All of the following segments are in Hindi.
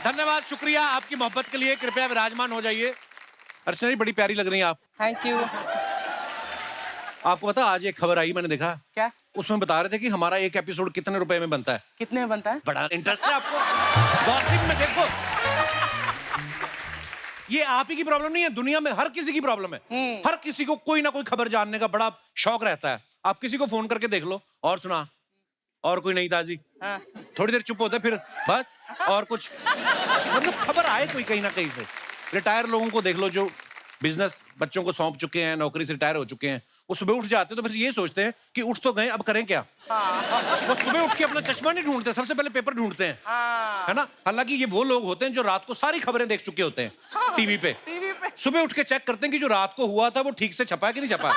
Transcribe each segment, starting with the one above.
धन्यवाद, शुक्रिया आपकी मोहब्बत के लिए। कृपया विराजमान हो जाइए। अर्चना जी, बड़ी प्यारी लग रही हैं आप। Thank you. आपको पता आज एक खबर आई, मैंने देखा। क्या? उसमें बता रहे थे कि हमारा एक एपिसोड कितने रुपए में बनता है। कितने में बनता है? बड़ा इंटरेस्ट है आपको गॉसिप में। देखो, ये आप ही की प्रॉब्लम नहीं है, दुनिया में हर किसी की प्रॉब्लम है। हर किसी को कोई ना कोई खबर जानने का बड़ा शौक रहता है। आप किसी को फोन करके देख लो, और सुना, और कोई नई ताजी। हाँ। थोड़ी देर चुप होते, फिर बस और कुछ, मतलब खबर आए कोई कहीं ना कहीं से। रिटायर लोगों को देख लो, जो बिजनेस बच्चों को सौंप चुके हैं, नौकरी से रिटायर हो चुके हैं, वो सुबह उठ जाते हैं तो फिर ये सोचते हैं कि उठ तो गए, अब करें क्या। वो सुबह उठ के अपना चश्मा नहीं ढूंढते, सबसे पहले पेपर ढूंढते हैं, है ना। हालांकि ये वो लोग होते हैं जो रात को सारी खबरें देख चुके होते हैं टीवी पे। सुबह उठ के चेक करते हैं कि जो रात को हुआ था वो ठीक से छपा है कि नहीं छपा।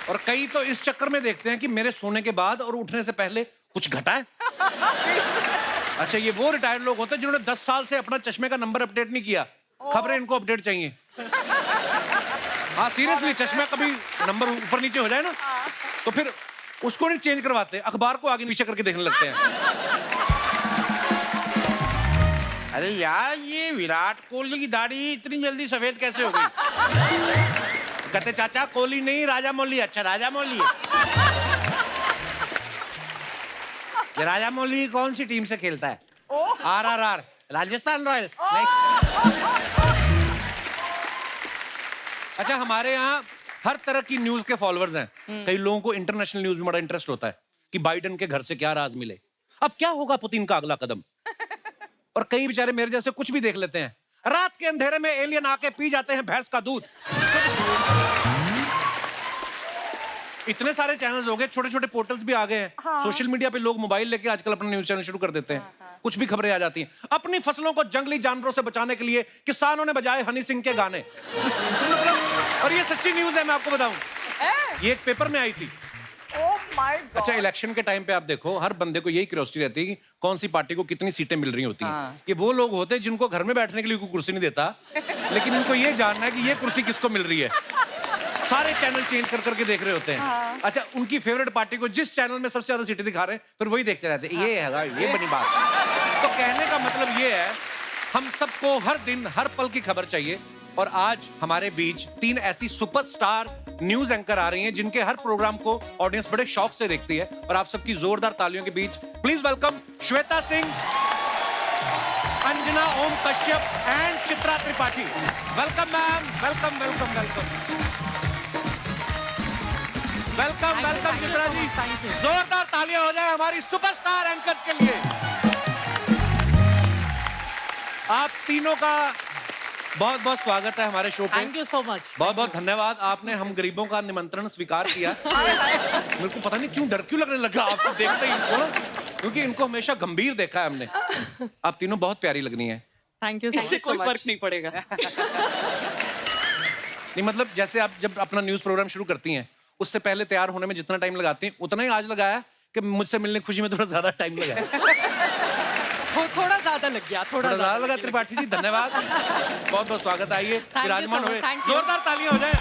और कई तो इस चक्कर में देखते हैं कि मेरे सोने के बाद और उठने से पहले कुछ घटा है। अच्छा, ये वो रिटायर्ड लोग होते हैं जिन्होंने 10 साल से अपना चश्मे का नंबर अपडेट नहीं किया। खबरें इनको अपडेट चाहिए। हाँ सीरियसली, चश्मा कभी नंबर ऊपर नीचे हो जाए ना तो फिर उसको नहीं चेंज करवाते, अखबार को आगे नीचे करके देखने लगते हैं। अरे यार, ये विराट कोहली की दाढ़ी इतनी जल्दी सफेद कैसे हो गई? कहते चाचा कोहली नहीं, राजा मौली। अच्छा, राजा मौली है। ये राजा मौली कौन सी टीम से खेलता है? RRR, Rajasthan Royals. अच्छा, हमारे यहाँ हर तरह की न्यूज के फॉलोअर्स हैं। कई लोगों को इंटरनेशनल न्यूज में बड़ा इंटरेस्ट होता है कि बाइडेन के घर से क्या राज मिले, अब क्या होगा पुतिन का अगला कदम। और कई बेचारे मेरे जैसे कुछ भी देख लेते हैं। रात के अंधेरे में एलियन आके पी जाते हैं भैंस का दूध। इतने सारे चैनल्स हो गए, छोटे छोटे पोर्टल्स भी आ गए हैं। हाँ। सोशल मीडिया पे लोग मोबाइल लेके आजकल अपना न्यूज चैनल शुरू कर देते हैं। हाँ। कुछ भी खबरें आ जाती हैं। अपनी फसलों को जंगली जानवरों से बचाने के लिए किसानों ने बजाए हनी सिंह के गाने। और ये सच्ची न्यूज है, मैं आपको बताऊं, ये एक पेपर में आई थी। अच्छा, इलेक्शन के टाइम पे आप देखो, हर बंदे को यही क्यूरियोसिटी रहती है कि कौन सी पार्टी को कितनी सीटें मिल रही होती हैं। हाँ। ये वो लोग होते हैं जिनको घर में बैठने के लिए कोई कुर्सी नहीं देता, लेकिन इनको ये जानना है कि ये कुर्सी किसको मिल रही है। सारे चैनल चेंज कर करके देख रहे होते हैं। हाँ। अच्छा, उनकी फेवरेट पार्टी को जिस चैनल में सबसे ज्यादा सीटें दिखा रहे हैं, फिर वही देखते रहते हैं। हाँ। ये है, ये बनी बात। तो कहने का मतलब ये है, हम सबको हर दिन हर पल की खबर चाहिए। और आज हमारे बीच 3 ऐसी सुपरस्टार न्यूज एंकर आ रही हैं जिनके हर प्रोग्राम को ऑडियंस बड़े शौक से देखती है। और आप सबकी जोरदार तालियों के बीच please welcome Shweta Singh, Anjana Om Kashyap and Chitra Tripathi. Welcome ma'am, welcome welcome welcome welcome welcome Chitra ji. जोरदार तालियां हो जाए हमारी सुपरस्टार एंकर्स के लिए। आप तीनों का बहुत बहुत स्वागत है हमारे शो पे। Thank you so much. बहुत बहुत धन्यवाद, आपने हम गरीबों का निमंत्रण स्वीकार किया। मेरे को पता नहीं क्यों डर क्यों लगने लगा आपसे देखते ही इनको ना, क्योंकि इनको हमेशा गंभीर देखा है हमने। आप तीनों बहुत प्यारी लगनी है। Thank you. इससे कोई फर्क नहीं पड़ेगा। नहीं मतलब, जैसे आप जब अपना न्यूज प्रोग्राम शुरू करती हैं, उससे पहले तैयार होने में जितना टाइम लगाती हैं, उतना ही आज लगाया कि मुझसे मिलने की खुशी में थोड़ा ज्यादा टाइम लगाया। थोड़ा ज्यादा लग गया, थोड़ा ज्यादा लगा। त्रिपाठी जी धन्यवाद, बहुत बहुत स्वागत। आइए विराजमान हुए, Thank you. जोरदार तालियां हो जाए।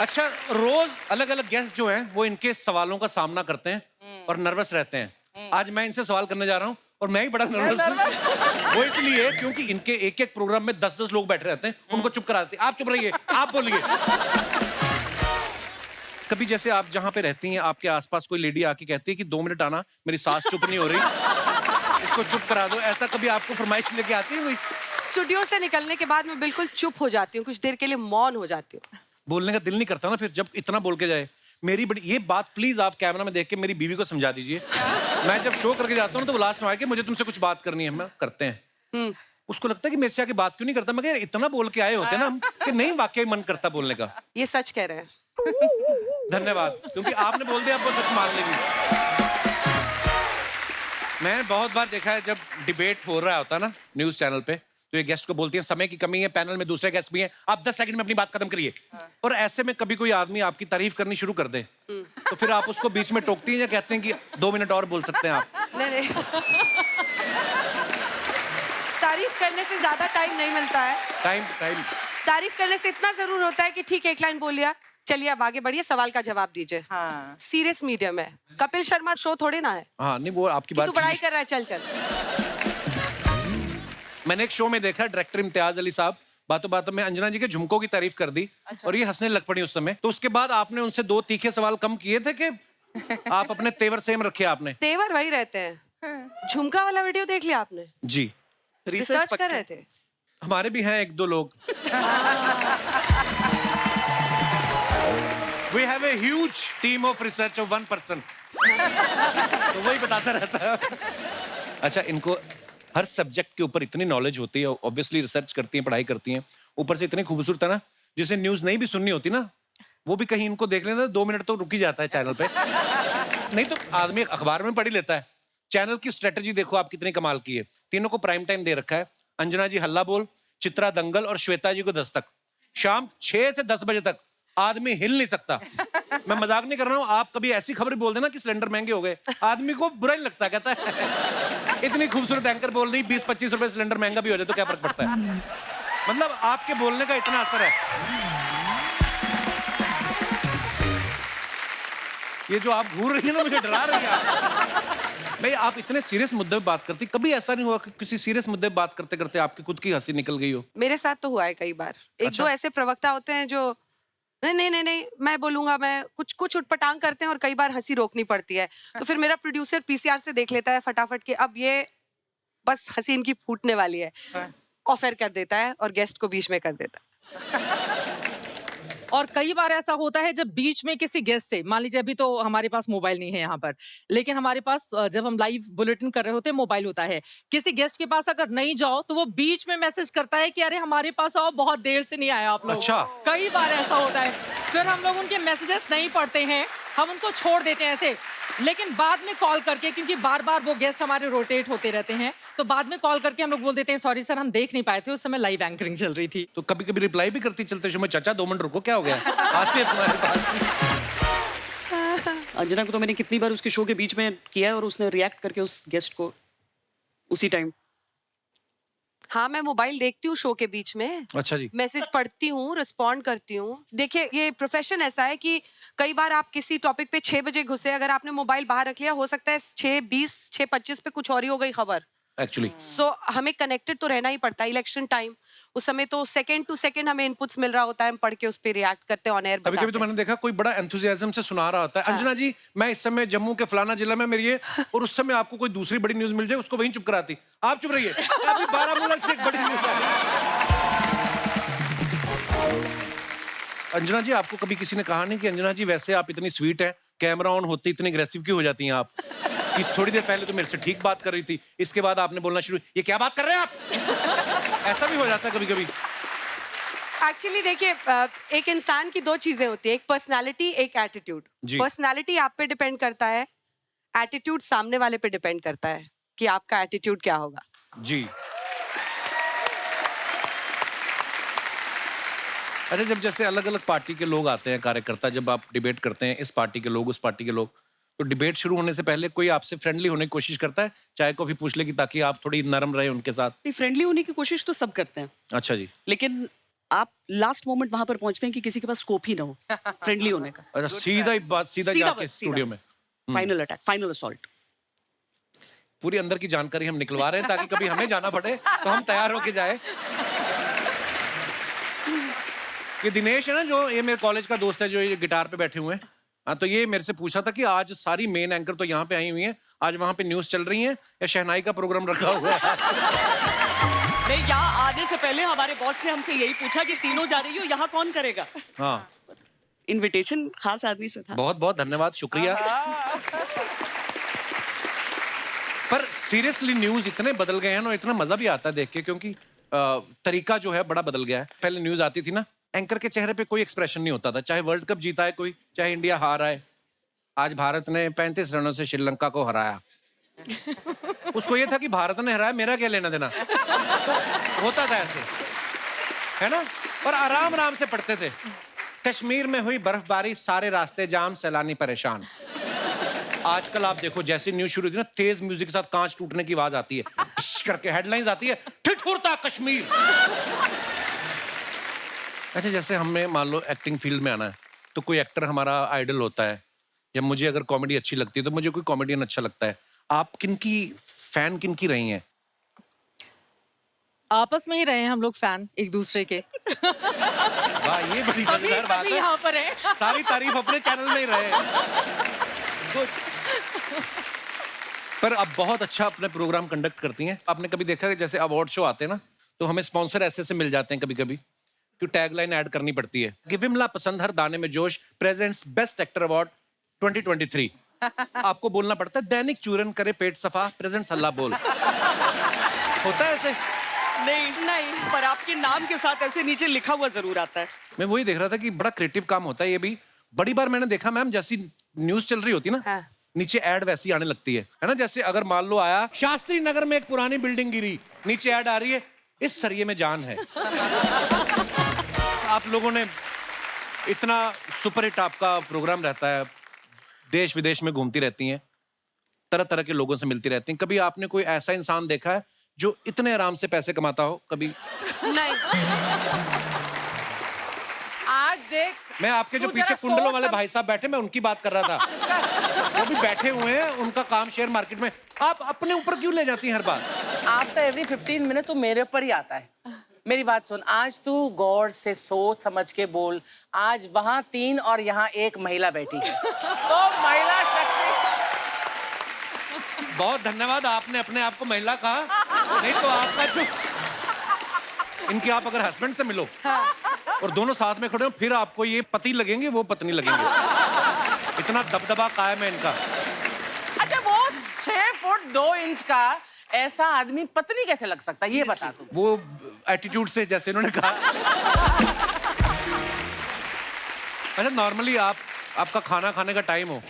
अच्छा, रोज अलग अलग गेस्ट जो हैं वो इनके सवालों का सामना करते हैं और नर्वस रहते हैं। आज मैं इनसे सवाल करने जा रहा हूँ और मैं ही बड़ा नर्वस हूँ। वो इसलिए क्योंकि इनके एक एक प्रोग्राम में 10-10 लोग बैठे रहते हैं, उनको चुप कराते हैं। आप चुप रहिए, आप बोलिए। कभी जैसे आप जहाँ पे रहती हैं, आपके आसपास कोई लेडी आके कहती है कि 2 मिनट आना, मेरी सांस चुप नहीं हो रही, इसको चुप करा दो, ऐसा कभी आपको फरमाइश लेके आती है कोई? स्टूडियो से निकलने के बाद मैं बिल्कुल चुप हो जाती हूँ, कुछ देर के लिए मौन हो जाती हूँ। बोलने का दिल नहीं करता ना फिर, जब इतना बोल के जाए। मेरी बड़ी ये बात प्लीज आप कैमरा में देख के मेरी बीवी को समझा दीजिए। मैं जब शो करके जाता हूँ तो वो लास्ट में आके मुझे तुमसे कुछ बात करनी है, मैं करते हैं। उसको लगता है कि मेरे से आके बात क्यों नहीं करता। मैं इतना बोल के आए होते ना हम कि नहीं, वाकई मन करता बोलने का। ये सच कह रहे हैं। धन्यवाद, क्योंकि आपने बोल दिया, आपको सच मान लेंगे। मैंने बहुत बार देखा है जब डिबेट हो रहा होता ना न्यूज चैनल पे, तो ये गेस्ट को बोलती है समय की कमी है, पैनल में दूसरे गेस्ट भी हैं, आप 10 सेकंड में अपनी बात खत्म करिए। और ऐसे में कभी कोई आदमी आपकी तारीफ करनी शुरू कर दे तो फिर आप उसको बीच में टोकती हैं या कहते हैं कि 2 मिनट और बोल सकते हैं आप? नहीं तारीफ करने से ज्यादा टाइम नहीं मिलता है। टाइम तारीफ करने से इतना जरूर होता है कि ठीक है, एक लाइन बोल लिया, चलिए अब आगे बढ़िए, सवाल का जवाब दीजिए। हाँ। सीरियस मीडियम है, कपिल शर्मा शो थोड़े ना है हाँ नहीं, वो आपकी कि बात तू पढ़ाई ठीक कर रहा है, चल चल। है। मैंने एक शो में देखा, डायरेक्टर इम्तियाज अली साहब बातों बातों में अंजना जी के झुमकों की तारीफ कर दी और ये हंसने लग पड़ी उस समय। तो उसके बाद आपने उनसे 2 तीखे सवाल कम किए थे कि आप अपने तेवर सेम रखे आपने? तेवर वही रहते हैं। झुमका वाला वीडियो देख लिया आपने? जी, रिसर्च कर रहे थे? हमारे भी हैं 1-2 लोग। We have a huge team of research of 1 person. तो वही बताता रहता है। अच्छा, इनको हर सब्जेक्ट के ऊपर इतनी नॉलेज होती है, ऑब्वियसली रिसर्च करती हैं, पढ़ाई करती हैं, ऊपर से इतनी खूबसूरत है ना, जिसे न्यूज नहीं भी सुननी होती ना, वो भी कहीं इनको देख लेना 2 मिनट तो रुक ही जाता है चैनल पे। नहीं तो आदमी अखबार में पढ़ ही लेता है। चैनल की स्ट्रेटेजी देखो आप कितनी कमाल की है। तीनों को प्राइम टाइम दे रखा है। अंजना जी हल्ला बोल, चित्रा दंगल और श्वेता जी को दस्तक। शाम 6 से 10 बजे तक आदमी हिल नहीं सकता। मैं मजाक नहीं कर रहा हूँ। आप कभी ऐसी खबर बोल देना कि सिलेंडर महंगे हो गए, आदमी को बुरा नहीं लगता, कहता है इतनी खूबसूरत एंकर बोल रही, 20-25 रुपए सिलेंडर महंगा भी हो जाए तो क्या फर्क पड़ता है। मतलब आपके बोलने का इतना असर है। ये जो आप घूर रही है ना, मुझे डरा रही है आप। भाई आप इतने सीरियस मुद्दे पे बात करती, कभी ऐसा नहीं हुआ कि किसी सीरियस मुद्दे पे बात करते करते आपकी खुद की हंसी निकल गई हो? मेरे साथ तो हुआ है कई बार। एक अच्छा? दो ऐसे प्रवक्ता होते हैं जो नहीं नहीं नहीं नहीं मैं बोलूंगा, मैं कुछ उटपटांग करते हैं और कई बार हंसी रोकनी पड़ती है। तो फिर मेरा प्रोड्यूसर पीसीआर से देख लेता है फटाफट के, अब ये बस हंसी इनकी फूटने वाली है, ऑफर कर देता है और गेस्ट को बीच में कर देता है। और कई बार ऐसा होता है जब बीच में किसी गेस्ट से, मान लीजिए अभी तो हमारे पास मोबाइल नहीं है यहाँ पर, लेकिन हमारे पास जब हम लाइव बुलेटिन कर रहे होते हैं मोबाइल होता है, किसी गेस्ट के पास अगर नहीं जाओ तो वो बीच में मैसेज करता है कि अरे हमारे पास आओ, बहुत देर से नहीं आए आप लोग। अच्छा। कई बार ऐसा होता है। फिर हम लोग उनके मैसेजेस नहीं पढ़ते हैं, हम उनको छोड़ देते हैं ऐसे, लेकिन बाद में कॉल करके, क्योंकि बार बार वो गेस्ट हमारे रोटेट होते रहते हैं, तो बाद में कॉल करके हम लोग बोल देते हैं सॉरी सर हम देख नहीं पाए थे, उस समय लाइव एंकरिंग चल रही थी। तो कभी कभी रिप्लाई भी करती चलते शो में, चाचा 2 मिनट रुको, क्या हो गया, आते हैं तुम्हारे पास। अंजना को तो मैंने कितनी बार उसके शो के बीच में किया है और उसने रिएक्ट करके उस गेस्ट को उसी टाइम। हाँ, मैं मोबाइल देखती हूँ शो के बीच में, अच्छा जी। मैसेज पढ़ती हूँ, रिस्पॉन्ड करती हूँ। देखिए ये प्रोफेशन ऐसा है कि कई बार आप किसी टॉपिक पे 6 बजे घुसे, अगर आपने मोबाइल बाहर रख लिया, हो सकता है 6:20 6:25 पे कुछ और ही हो गई खबर। एक्चुअली सो हमें कनेक्टेड तो रहना ही पड़ता है। इलेक्शन टाइम, उस समय तो सेकंड टू सेकंड हमें इनपुट्स मिल रहा होता है, हम पढ़ के उस पर रिएक्ट करते हैं, ऑन एयर कभी कभी तो मैंने देखा कोई बड़ा एंथुसियाज्म से सुना रहा होता है, अंजना जी मैं इस समय जम्मू के फलाना जिला में मेरी है, और उस समय आपको कोई दूसरी बड़ी न्यूज मिल जाए, उसको वहीं चुप कराती, आप चुप रहिए, अभी बारामूला से एक बड़ी न्यूज आ गई। अंजना जी आपको कभी किसी ने कहा नहीं कि अंजना जी वैसे आप इतनी स्वीट है, कैमरा ऑन होते इतनी अग्रेसिव क्यों हो जाती हैं आप? कि थोड़ी देर पहले तो मेरे से ठीक बात कर रही थी, इसके बाद आपने बोलना शुरू, ये क्या बात कर रहे हैं आप? ऐसा भी हो जाता है कभी कभी। एक्चुअली देखिए, एक इंसान की 2 चीजें होती है, एक पर्सनालिटी, एक एटीट्यूड। जी। पर्सनालिटी आप पे डिपेंड करता है, एटीट्यूड सामने वाले पे डिपेंड करता है कि आपका एटीट्यूड क्या होगा। जी। अच्छा, जब जैसे अलग अलग पार्टी के लोग आते हैं, कार्यकर्ता, जब आप डिबेट करते हैं, इस पार्टी के लोग, उस पार्टी के लोग, तो डिबेट शुरू होने से पहले कोई आपसे फ्रेंडली होने की कोशिश करता है, चाय कॉफी पूछ ले कि ताकि आप थोड़ी नरम रहे उनके साथ? फ्रेंडली होने की कोशिश तो सब करते हैं, अच्छा जी। लेकिन आप लास्ट मोमेंट वहां पर पहुंचते हैं कि किसी के पास स्कोप ही ना हो फ्रेंडली होने का। अच्छा, सीधा ही बात, सीधा जाके स्टूडियो में फाइनल अटैक, फाइनल असॉल्ट। पूरी अंदर की जानकारी हम निकलवा रहे हैं ताकि कभी हमें जाना पड़े तो हम तैयार होके जाए। ये दिनेश है ना, जो ये मेरे कॉलेज का दोस्त है, जो ये गिटार पे बैठे हुए हैं, हाँ, तो ये मेरे से पूछा था कि आज सारी मेन एंकर तो यहाँ पे आई हुई हैं, आज वहाँ पे न्यूज चल रही है या शहनाई का प्रोग्राम रखा हुआ है? नहीं, यहाँ आने से पहले हमारे बॉस ने हमसे यही पूछा कि तीनों जा रही हो, यहाँ कौन करेगा? हाँ, इनविटेशन खास आदमी से था। बहुत बहुत धन्यवाद, शुक्रिया। पर सीरियसली न्यूज इतने बदल गए हैं ना, इतना मजा भी आता है देख के, क्योंकि तरीका जो है बड़ा बदल गया है। पहले न्यूज आती थी ना, एंकर के चेहरे पे कोई एक्सप्रेशन नहीं होता था, चाहे वर्ल्ड कप जीता है कोई, चाहे इंडिया हारा है। आज भारत ने 35 रनों से श्रीलंका को हराया, उसको ये था कि भारत ने हराया, मेरा क्या लेना देना। तो होता था ऐसे, है ना, और आराम आराम से पढ़ते थे। कश्मीर में हुई बर्फबारी, सारे रास्ते जाम, सैलानी परेशान। आजकल आप देखो, जैसे न्यूज शुरू होती है ना, तेज म्यूजिक के साथ कांच टूटने की आवाज आती है, करके हेडलाइंस आती है, ठिठुरता कश्मीर। अच्छा, जैसे हमें मान लो एक्टिंग फील्ड में आना है, तो कोई एक्टर हमारा आइडल होता है, या मुझे अगर कॉमेडी अच्छी लगती है तो मुझे कोई कॉमेडियन अच्छा लगता है। आप किनकी फैन किनकी रही हैं? आपस में ही रहे हैं हम लोग फैन एक दूसरे के। वाह, ये बड़ी अभी मजेदार बात अभी है। यहाँ पर है। सारी तारीफ अपने चैनल में ही रहे। Good. पर आप बहुत अच्छा अपने प्रोग्राम कंडक्ट करती हैं। आपने कभी देखा कि जैसे अवार्ड शो आते हैं ना, तो हमें स्पॉन्सर ऐसे से मिल जाते हैं कभी कभी, कि टैगलाइन ऐड करनी पड़ती है कि विमला पसंद हर दाने में जोश प्रेजेंट्स बेस्ट एक्टर अवार्ड 2023। आपको बोलना पड़ता है दैनिक चूरन करे पेट सफा प्रेजेंट्स अल्लाह बोल। होता है ऐसे? नहीं, पर आपके नाम के साथ ऐसे नीचे लिखा हुआ जरूर आता है। मैं वही देख रहा था कि बड़ा क्रिएटिव काम होता है ये भी। बड़ी बार मैंने देखा मैम, जैसी न्यूज चल रही होती है ना, हाँ। नीचे ऐड वैसी आने लगती है ना। जैसे अगर मान लो आया शास्त्री नगर में एक पुरानी बिल्डिंग गिरी, नीचे ऐड आ रही है इस सरिये में जान है। आप लोगों ने इतना सुपर हिट आपका प्रोग्राम रहता है, देश विदेश में घूमती रहती हैं, तरह तरह के लोगों से मिलती रहती हैं। कभी आपने कोई ऐसा इंसान देखा है जो इतने आराम से पैसे कमाता हो? कभी नहीं। आज देख, मैं आपके जो तू पीछे जरा कुंडलों सोच वाले सम- भाई साहब बैठे, मैं उनकी बात कर रहा था। वो भी बैठे हुए हैं, उनका काम शेयर मार्केट में। आप अपने ऊपर क्यों ले जाती हैं हर बार? आफ्टर एवरी 15 मिनट तो मेरे ऊपर ही आता है। मेरी बात सुन, आज तू गौर से सोच समझ के बोल। आज वहाँ 3 और यहाँ 1 महिला बैठी है, तो महिला शक्ति। बहुत धन्यवाद, आपने अपने आप को महिला कहा। नहीं तो आपका जो इनके आप अगर हस्बैंड से मिलो और दोनों साथ में खड़े हो, फिर आपको ये पति लगेंगे, वो पत्नी लगेंगे। इतना दबदबा कायम है इनका। अच्छा, वो 6 फुट 2 इंच का ऐसा आदमी पत्नी कैसे लग सकता है, ये बता तू। वो एटीट्यूड से, जैसे इन्होंने कहा। अच्छा, नॉर्मली आपका खाना खाने का टाइम हो,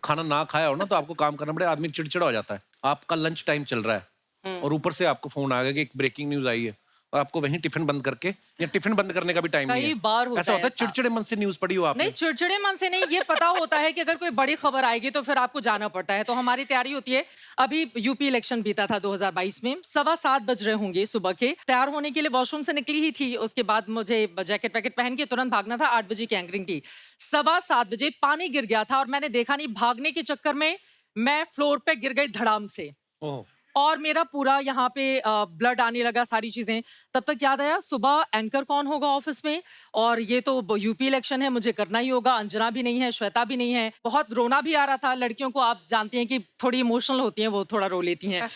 खाना ना खाया हो ना, तो आपको काम करना पड़े, आदमी चिड़चिड़ा हो जाता है। आपका लंच टाइम चल रहा है और ऊपर से आपको फोन आ गया कि एक ब्रेकिंग न्यूज आई है, और आपको वहीं टिफिन बंद करके, या टिफिन बंद करने का भी टाइम नहीं है। कई बार होता ऐसा है होता है ऐसा। चिड़चिड़े मन से न्यूज पढ़ी हो आपने? नहीं, चिड़चिड़े मन से नहीं, ये पता होता है कि अगर कोई बड़ी खबर आएगी तो फिर आपको जाना पड़ता है। तो हमारी तैयारी होती है। अभी यूपी इलेक्शन बीता था 2022 में, 7:15 बज रहे होंगे सुबह के। तैयार होने के लिए वॉशरूम से निकली ही थी, उसके बाद मुझे जैकेट वैकेट पहन के तुरंत भागना था। 8 बजे की एंकरिंग थी। 7:15 बजे पानी गिर गया था और मैंने देखा नहीं, भागने के चक्कर में मैं फ्लोर पे गिर गई धड़ाम से, ओह, और मेरा पूरा यहाँ पे ब्लड आने लगा, सारी चीजें। तब तक याद आया सुबह एंकर कौन होगा ऑफिस में, और ये तो यूपी इलेक्शन है, मुझे करना ही होगा। अंजना भी नहीं है, श्वेता भी नहीं है। बहुत रोना भी आ रहा था। लड़कियों को आप जानती हैं कि थोड़ी इमोशनल होती हैं, वो थोड़ा रो लेती हैं।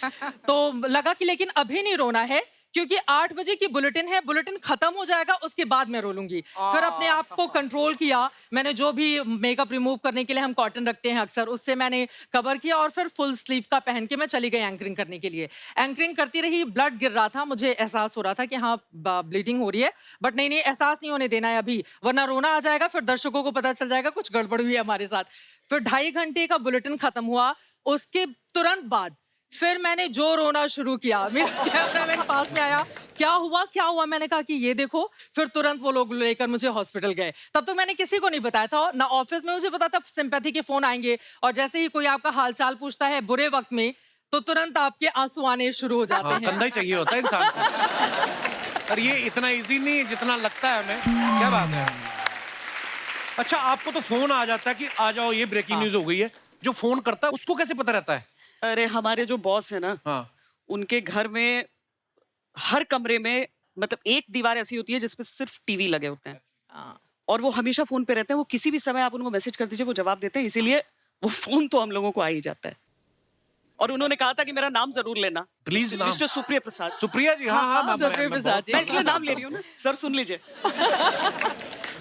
तो लगा कि लेकिन अभी नहीं रोना है, क्योंकि 8 बजे की बुलेटिन है, बुलेटिन खत्म हो जाएगा, उसके बाद मैं रो लूंगी। फिर अपने आप को कंट्रोल किया। मैंने जो भी मेकअप रिमूव करने के लिए हम कॉटन रखते हैं अक्सर, उससे मैंने कवर किया, और फिर फुल स्लीव का पहन के मैं चली गई एंकरिंग करने के लिए। एंकरिंग करती रही, ब्लड गिर रहा था, मुझे एहसास हो रहा था कि हाँ ब्लीडिंग हो रही है, बट नहीं, एहसास नहीं होने देना है अभी, वरना रोना आ जाएगा, फिर दर्शकों को पता चल जाएगा कुछ गड़बड़ हुई है हमारे साथ। फिर 2.5 घंटे का बुलेटिन खत्म हुआ। उसके तुरंत बाद फिर मैंने जो रोना शुरू किया। मेरा कैमरामैन पास में आया, क्या हुआ, मैंने कहा कि ये देखो। फिर तुरंत वो लोग लेकर मुझे हॉस्पिटल गए। तब तो मैंने किसी को नहीं बताया था, ना ऑफिस में मुझे पता था सिंपैथी के फोन आएंगे, और जैसे ही कोई आपका हालचाल पूछता है बुरे वक्त में, तो तुरंत आपके आंसू आने शुरू हो जाते हाँ, हैं। कंधा ही चाहिए होता है इंसान को। और ये इतना इजी नहीं है जितना लगता है हमें। क्या बात है। अच्छा, आपको तो फोन आ जाता है कि आ जाओ, ये ब्रेकिंग न्यूज हो गई है। जो फोन करता है उसको कैसे पता रहता है? अरे हमारे जो बॉस है ना, हाँ, उनके घर में हर कमरे में मतलब एक दीवार ऐसी होती है जिसपे सिर्फ टीवी लगे होते हैं, और वो हमेशा फोन पे रहते हैं। वो किसी भी समय आप उनको मैसेज कर दीजिए, वो जवाब देते हैं, इसीलिए वो फोन तो हम लोगों को आ ही जाता है। और उन्होंने कहा था कि मेरा नाम जरूर लेना, प्लीज नाम। मिस्टर सुप्रिया प्रसाद। सुप्रिया जी, हाँ, मैं सुप्रिया प्रसाद जी। मैं इसलिए नाम ले रही हूँ ना सर, सुन लीजिए।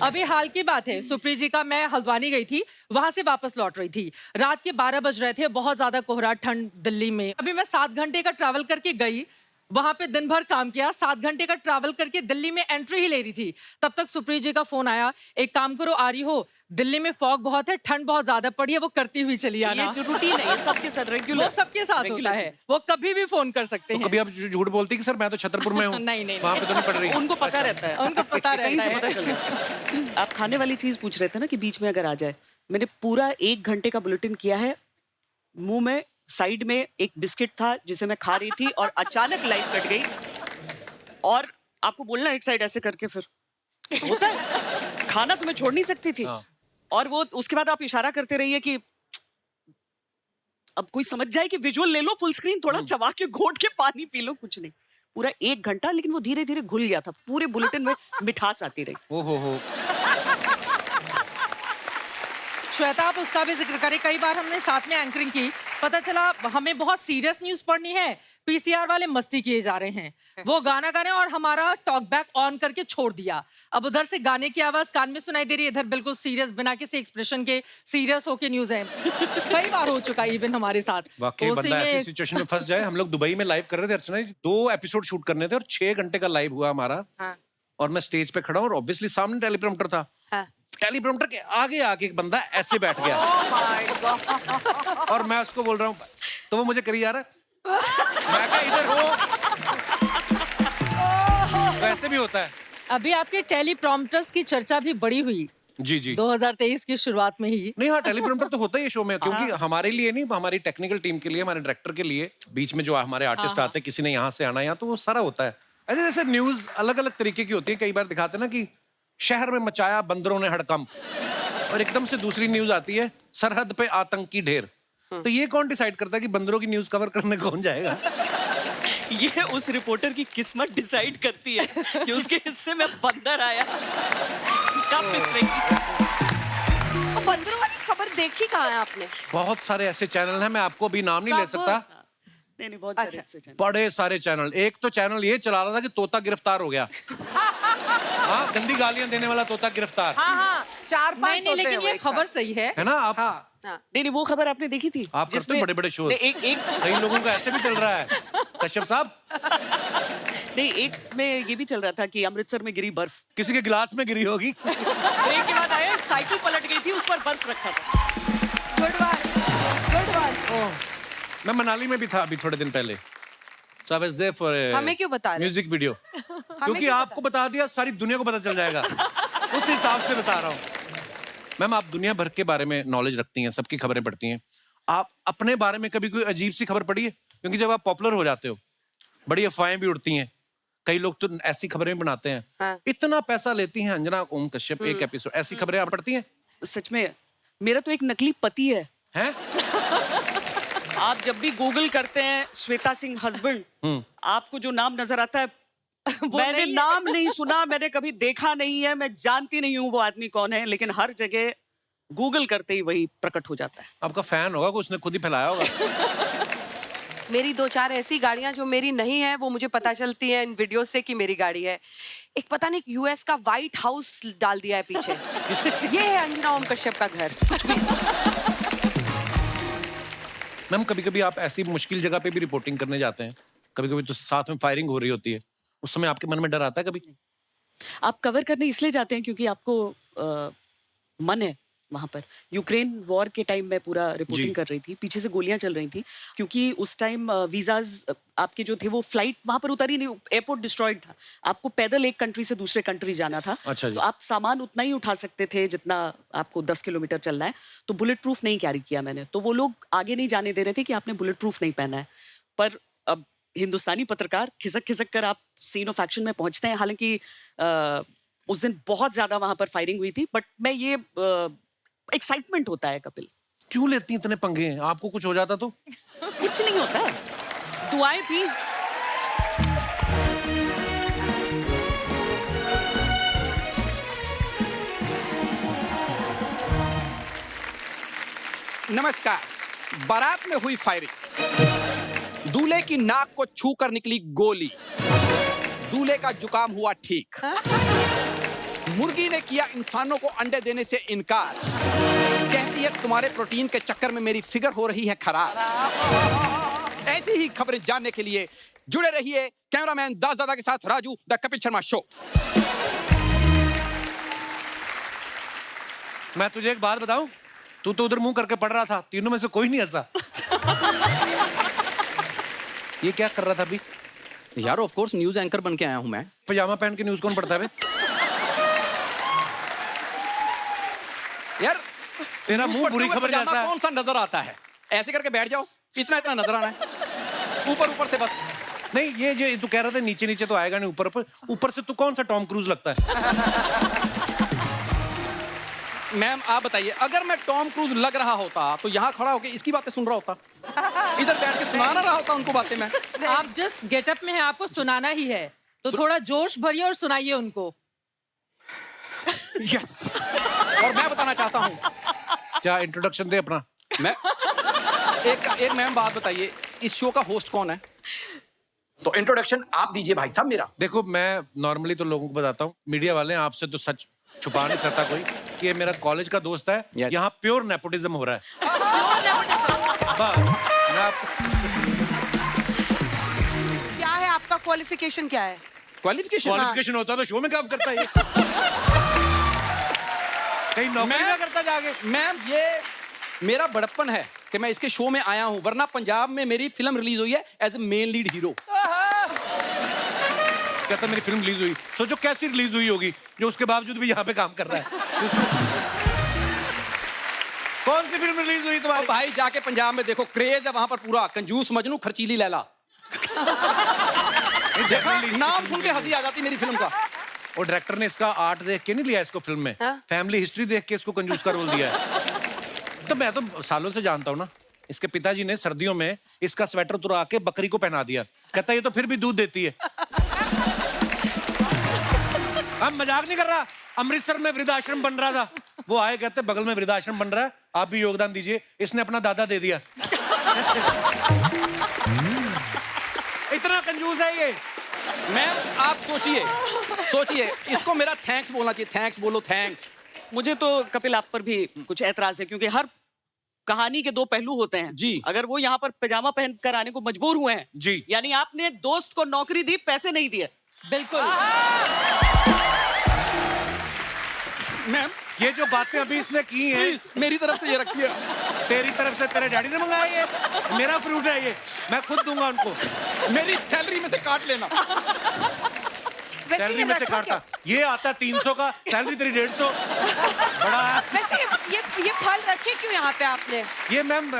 अभी हाल की बात है, सुप्री जी का, मैं हल्द्वानी गई थी, वहां से वापस लौट रही थी। रात के 12 बज रहे थे, बहुत ज्यादा कोहरा, ठंड दिल्ली में। अभी मैं 7 घंटे का ट्रैवल करके गई, वहां पे दिन भर काम किया, 7 घंटे का ट्रैवल करके दिल्ली में एंट्री ही ले रही थी। तब तक सुप्री जी का फोन आया, एक काम करो, आ रही हो, दिल्ली में फॉग बहुत है, ठंड बहुत ज्यादा पड़ी है, वो करती हुई चली आना। ये रूटीन है, ये सबके साथ रेगुलर, वो सबके साथ होता है, वो कभी भी फोन कर सकते तो हैं। कभी आप झूठ बोलती कि सर मैं तो छतरपुर में हूँ, नहीं, वहाँ पे तो नहीं पड़ रही? उनको पता रहता है, उनको पता कहीं रहता से पता है। चल गया। आप खाने वाली चीज पूछ रहे थे ना कि बीच में अगर आ जाए, मैंने पूरा 1 घंटे का बुलेटिन किया है। मुंह में साइड में एक बिस्किट था जिसे मैं खा रही थी, और अचानक लाइट कट गई, और आपको बोलना एक साइड ऐसे करके, फिर होता है, खाना तो मैं छोड़ नहीं सकती थी। और वो उसके बाद आप इशारा करते रहिए कि अब कोई समझ जाए कि विजुअल ले लो फुल स्क्रीन, थोड़ा चबा के घोट के पानी पी लो, कुछ नहीं। पूरा 1 घंटा, लेकिन वो धीरे धीरे घुल गया था, पूरे बुलेटिन में मिठास आती रही। हो। श्वेता, आप उसका भी जिक्र करें, कई बार हमने साथ में एंकरिंग की, पता चला हमें बहुत सीरियस न्यूज पढ़नी है, पीसीआर वाले मस्ती किए जा रहे हैं, वो गाना गा रहे हैं और हमारा टॉक बैक ऑन करके छोड़ दिया। अब उधर से गाने की आवाज कान में सुनाई दे रही है, इधर बिल्कुल सीरियस बिना किसी एक्सप्रेशन के सीरियस होके न्यूज है। कई बार हो चुका इवन हमारे साथ। वाकई तो बंदा उसी ऐसी में सिचुएशन में फंस जाए। हम लोग दुबई में लाइव कर रहे थे अर्चना जी, 2 एपिसोड शूट करने थे और 6 घंटे का लाइव हुआ हमारा। हाँ। और मैं स्टेज पे खड़ा हूँ और ऑब्वियसली सामने टेलीप्रॉम्प्टर था। हाँ। टेलीप्रॉम्प्टर के आगे आके एक बंदा ऐसे बैठ गया और मैं उसको बोल रहा हूँ, तो वो मुझे करी जा रहा है। मैं क्या इधर हो? वैसे भी होता है। अभी आपके टेलीप्रॉम्प्टर्स की चर्चा भी बड़ी हुई जी 2023 की शुरुआत में ही। नहीं, हाँ, टेलीप्रॉम्प्टर तो होता ही है शो में, क्योंकि हमारे लिए नहीं, हमारी टेक्निकल टीम के लिए, हमारे डायरेक्टर के लिए, बीच में जो हमारे आर्टिस्ट आते हैं, किसी ने यहाँ से आना, यहाँ तो वो सारा होता है। ऐसे जैसे न्यूज अलग अलग तरीके की होती है। कई बार दिखाते हैं ना कि शहर में मचाया बंदरों ने हड़कंप, और एकदम से दूसरी न्यूज आती है, सरहद पे आतंकी ढेर। तो ये कौन डिसाइड करता है कि बंदरों की न्यूज कवर करने कौन जाएगा? ये उस रिपोर्टर की किस्मत डिसाइड करती है कि उसके हिस्से में बंदर आया या फिर और बंदरों वाली खबर देखी कहाँ है आपने? बहुत सारे ऐसे चैनल हैं, मैं आपको अभी नाम नहीं ले सकता। नहीं, बहुत सारे अच्छा। ऐसे चैनल। बड़े सारे चैनल। एक तो चैनल ये चला रहा था कि तोता गिरफ्तार हो गया। हाँ, गंदी गालियां देने वाला तोता गिरफ्तार। हाँ 4-5 नहीं, लेकिन ये खबर सही है। है ना? आप हाँ। नहीं, वो खबर आपने देखी थी? आप करते हो बड़े-बड़े शो। एक कई लोगों का ऐसे भी चल रहा है। कश्यप साहब, नहीं, एक में ये भी चल रहा था कि अमृतसर में गिरी बर्फ। किसी के गिलास में गिरी होगी। ब्रेक के बाद आया, साइकिल पलट गई थी, उस पर बर्फ रखा था। Good one. मैं मनाली में भी था अभी थोड़े दिन पहले। So I was there for a हमें क्यों बता रहे? Music video. क्योंकि क्यों आपको बता दिया, सारी दुनिया को पता चल जाएगा। उस हिसाब से बता रहा हूँ। मैम, आप दुनिया भर के बारे में नॉलेज रखती हैं, सबकी खबरें पढ़ती हैं। आप अपने बारे में कभी कोई अजीब सी खबर पढ़ी है? क्योंकि जब आप पॉपुलर हो जाते हो, बड़ी अफवाहें भी उड़ती हैं। कई लोग तो ऐसी खबरें बनाते हैं। हाँ। इतना पैसा लेती हैं अंजना ओम कश्यप एक एपिसोड, ऐसी खबरें आप पढ़ती हैं? सच में, मेरा तो एक नकली पति है। हैं? आप जब भी गूगल करते हैं श्वेता सिंह हस्बैंड, आपको जो नाम नजर आता है, मैंने नाम नहीं सुना, मैंने कभी देखा नहीं है, मैं जानती नहीं हूँ वो आदमी कौन है, लेकिन हर जगह गूगल करते ही वही प्रकट हो जाता है। आपका फैन होगा, उसने खुद ही फैलाया होगा। मेरी 2-4 ऐसी गाड़ियां जो मेरी नहीं है, वो मुझे पता चलती है इन वीडियो से कि मेरी गाड़ी है। एक पता नहीं यूएस का व्हाइट हाउस डाल दिया है पीछे। ये है अंजना ओम कश्यप का घर। मैम, कभी कभी आप ऐसी मुश्किल जगह पे भी रिपोर्टिंग करने जाते हैं, कभी कभी तो साथ में फायरिंग हो रही होती है, उस समय आपके मन में डर आता है कभी? आप कवर करने इसलिए जाते हैं क्योंकि आपको मन है वहां पर। यूक्रेन वॉर के टाइम मैं पूरा रिपोर्टिंग कर रही थी, पीछे से गोलियां चल रही थी, क्योंकि उस टाइम वीजाज आपके जो थे वो फ्लाइट वहां पर उतारी नहीं, एयरपोर्ट डिस्ट्रॉयड था, आपको पैदल एक कंट्री से दूसरे कंट्री जाना था। अच्छा जी। तो आप सामान उतना ही उठा सकते थे जितना आपको 10 किलोमीटर चलना है, तो बुलेट प्रूफ नहीं कैरी किया मैंने। तो वो लोग आगे नहीं जाने दे रहे थे कि आपने बुलेट प्रूफ नहीं पहना है। पर अब हिंदुस्तानी पत्रकार खिसक खिसक कर आप सीन ऑफ एक्शन में पहुंचते हैं। हालांकि उस दिन बहुत ज्यादा वहां पर फायरिंग हुई थी, बट मैं ये एक्साइटमेंट होता है कपिल। क्यों लेती इतने पंगे हैं? आपको कुछ हो जाता तो? कुछ नहीं होता है, दुआएं थी। नमस्कार। बारात में हुई फायरिंग, दूल्हे की नाक को छू कर निकली गोली, दूल्हे का जुकाम हुआ ठीक, मुर्गी ने किया इंसानों को अंडे देने से इनकार, कहती है तुम्हारे प्रोटीन के चक्कर में मेरी फिगर हो रही है खराब। ऐसी ही खबरें जानने के लिए जुड़े रहिए कैमरामैन दादा के साथ राजू द कपिल शर्मा शो। मैं तुझे एक बात बताऊं, तू तो उधर मुंह करके पढ़ रहा था, तीनों में से कोई नहीं हंसा। ये क्या कर रहा था अभी? यार ऑफ कोर्स न्यूज एंकर बन के आया हूं मैं। पजामा पहन के न्यूज कौन पढ़ता है बे? यार तेरा मुंह बुरी खबर पजामा जैसा है। कौन सा नजर आता है? ऐसे करके बैठ जाओ, इतना इतना नजर आना है, ऊपर ऊपर से बस। नहीं, ये जो तू कह रहा था नीचे नीचे तो आएगा नहीं, ऊपर ऊपर से तू कौन सा टॉम क्रूज लगता है? मैम आप बताइए, अगर मैं टॉम क्रूज लग रहा होता तो यहाँ खड़ा होकर इसकी बातें सुन रहा होता, इधर बैठ के सुना ना रहा होता उनको बातें मैं। आप जिस गेटअप में हैं आपको सुनाना ही है, तो थोड़ा जोश भरिए और सुनाइए उनको। यस। और मैं बताना चाहता हूँ, क्या इंट्रोडक्शन दे अपना। मैं एक मैम बात बताइए, इस शो का होस्ट कौन है? तो इंट्रोडक्शन आप दीजिए भाई साहब मेरा। देखो, मैं नॉर्मली तो लोगों को बताता हूँ, मीडिया वाले हैं, आपसे तो सच छुपा नहीं सकता कोई कि ये मेरा कॉलेज का दोस्त है। Yes. यहाँ प्योर नेपोटिज्म हो रहा है। बस मैं क्या है आपका क्वालिफिकेशन, क्या है? क्वालिफिकेशन क्वालिफिकेशन होता तो शो में काम करता है ये। कहीं नौकरी ना करता जाके। मैम ये मेरा बड़प्पन है कि मैं इसके शो में आया हूँ, वरना पंजाब में मेरी फिल्म रिलीज हुई है as a main lead hero. कहता मेरी फिल्म रिलीज हुई, सोचो कैसी रिलीज हुई होगी जो उसके बावजूद भी यहाँ पे काम कर रहा है। कौन सी फिल्म रिलीज हुई तुम्हारी? भाई जाके पंजाब में देखो, क्रेज है वहां पर पूरा, कंजूस मजनू खर्चीली लैला। देखा, नाम सुन के हंसी आ जाती मेरी फिल्म का। और डायरेक्टर ने इसका आर्ट देख के नहीं लिया इसको फिल्म में, हाँ? फैमिली हिस्ट्री देख के इसको कंजूस का रोल दिया है। तो मैं तो सालों से जानता हूँ ना, इसके पिताजी ने सर्दियों में इसका स्वेटर उतरा के बकरी को पहना दिया, कहता ये तो फिर भी दूध देती है। हम मजाक नहीं कर रहा, अमृतसर में वृद्धाश्रम बन रहा था, वो आए कहते बगल में वृद्धाश्रम बन रहा है, आप भी योगदान दीजिए, इसने अपना दादा दे दिया। इतना कंजूस है ये। मैम आप सोचिए इसको मेरा थैंक्स बोलना चाहिए, थैंक्स बोलो, थैंक्स। मुझे तो कपिल आप पर भी कुछ ऐतराज है, क्योंकि हर कहानी के दो पहलू होते हैं जी। अगर वो यहाँ पर पैजामा पहन कर आने को मजबूर हुए हैं जी। यानी आपने दोस्त को नौकरी दी, पैसे नहीं दिए। बिल्कुल। मैम ये जो बातें अभी इसने की हैं, प्लीज मेरी तरफ से ये रखिए। तेरी तरफ से तेरे डैडी ने मंगाया ये, मेरा फ्रूट है ये, मैं खुद दूंगा उनको। मेरी सैलरी में से काट लेना। वैसे सैलरी ये में से रखा काटता, ये आता 300 का, सैलरी तेरी 150। बड़ा वैसे ये फल रखे क्यों यहाँ पे आपने? ये मैम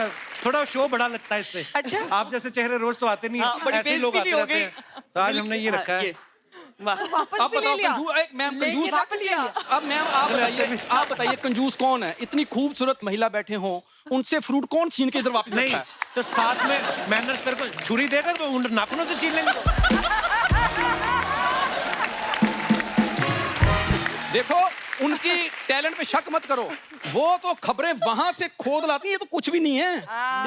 थोड़ा शो बड़ा लगता है इससे। अच्छा। आप जैसे चेहरे रोज तो आते नहीं हाँ, है, बड़ी ऐसे ही लोग बेइज्जती आते भी हो रहते हैं, तो आज हमने ये रखा है। वाह। वापस अब भी ले बताओ लिया। कंजूस, एक मैम लेके कंजूस वापस ले लिया। अब मैम आप बताइए कंजूस कौन है? इतनी खूबसूरत महिला बैठे हों, उनसे फ्रूट कौन छीन के इधर वापस नहीं रखा है? तो साथ में मैनर्स तेरे को छुरी देकर वो उन नाखूनों से छीन लेंगे। देखो उनकी टैलेंट पे शक मत करो, वो तो खबरें वहां से खोद लाती है, ये तो कुछ भी नहीं है,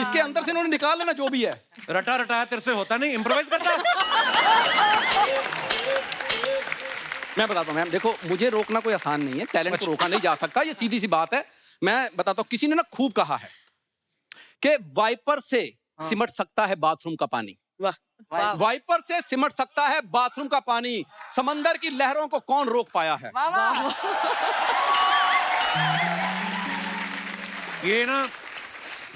इसके अंदर से उन्होंने निकाल लेना जो भी है। रटा रटाया तेरे से होता नहीं, इम्प्रोवाइज करता। मैं बताता हूँ मैम, देखो मुझे रोकना कोई आसान नहीं है, टैलेंट को रोका नहीं जा सकता, ये सीधी सी बात है। मैं बताता हूँ, किसी ने ना खूब कहा है कि वाइपर से सिमट सकता है बाथरूम का पानी, वाह। वाइपर से सिमट सकता है बाथरूम का पानी, समंदर की लहरों को कौन रोक पाया है? ये ना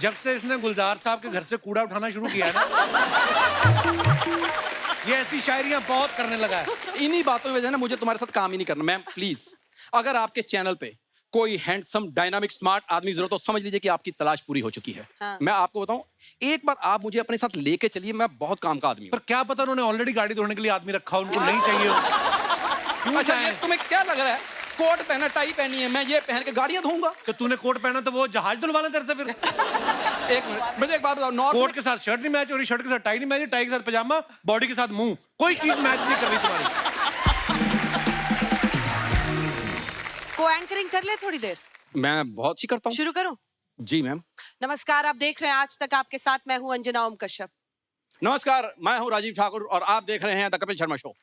जब से इसने गुलजार साहब के घर से कूड़ा उठाना शुरू किया है ना, ये ऐसी शायरियां बहुत करने लगा है। इन्हीं बातों की वजह से ना मुझे तुम्हारे साथ काम ही नहीं करना। मैम प्लीज, अगर आपके चैनल पे कोई हैंडसम डायनामिक स्मार्ट आदमी जरूरत हो, समझ लीजिए कि आपकी तलाश पूरी हो चुकी है। हाँ। मैं आपको बताऊं, एक बार आप मुझे अपने साथ लेके चलिए, मैं बहुत काम का आदमी हूं। पर क्या पता उन्होंने ऑलरेडी गाड़ी धोने के लिए आदमी रखा, उनको नहीं चाहिए हो। क्यों अच्छा जाएं? ये तुम्हें क्या लग रहा है, कोट पहना टाई पहनी है, मैं ये पहन के गाड़ियां धोऊंगा? तो तूने कोट पहना तो वो जहाज धुलवा लें तेरे से फिर। एक मिनट, मुझे एक बात बताओ, नॉर्थ कोट के साथ शर्ट नहीं मैच हो रही, शर्ट के साथ टाई नहीं मैच, टाई के साथ पजामा, बॉडी के साथ मुंह, कोई चीज मैच नहीं कर रही तुम्हारी। को एंकरिंग कर ले थोड़ी देर, मैं बहुत अच्छी करता हूँ। शुरू करूं? जी मैम। नमस्कार, आप देख रहे हैं आज तक आपके साथ, मैं हूं अंजना ओम कश्यप। नमस्कार, मैं हूँ राजीव ठाकुर और आप देख रहे हैं द कपिल शर्मा शो।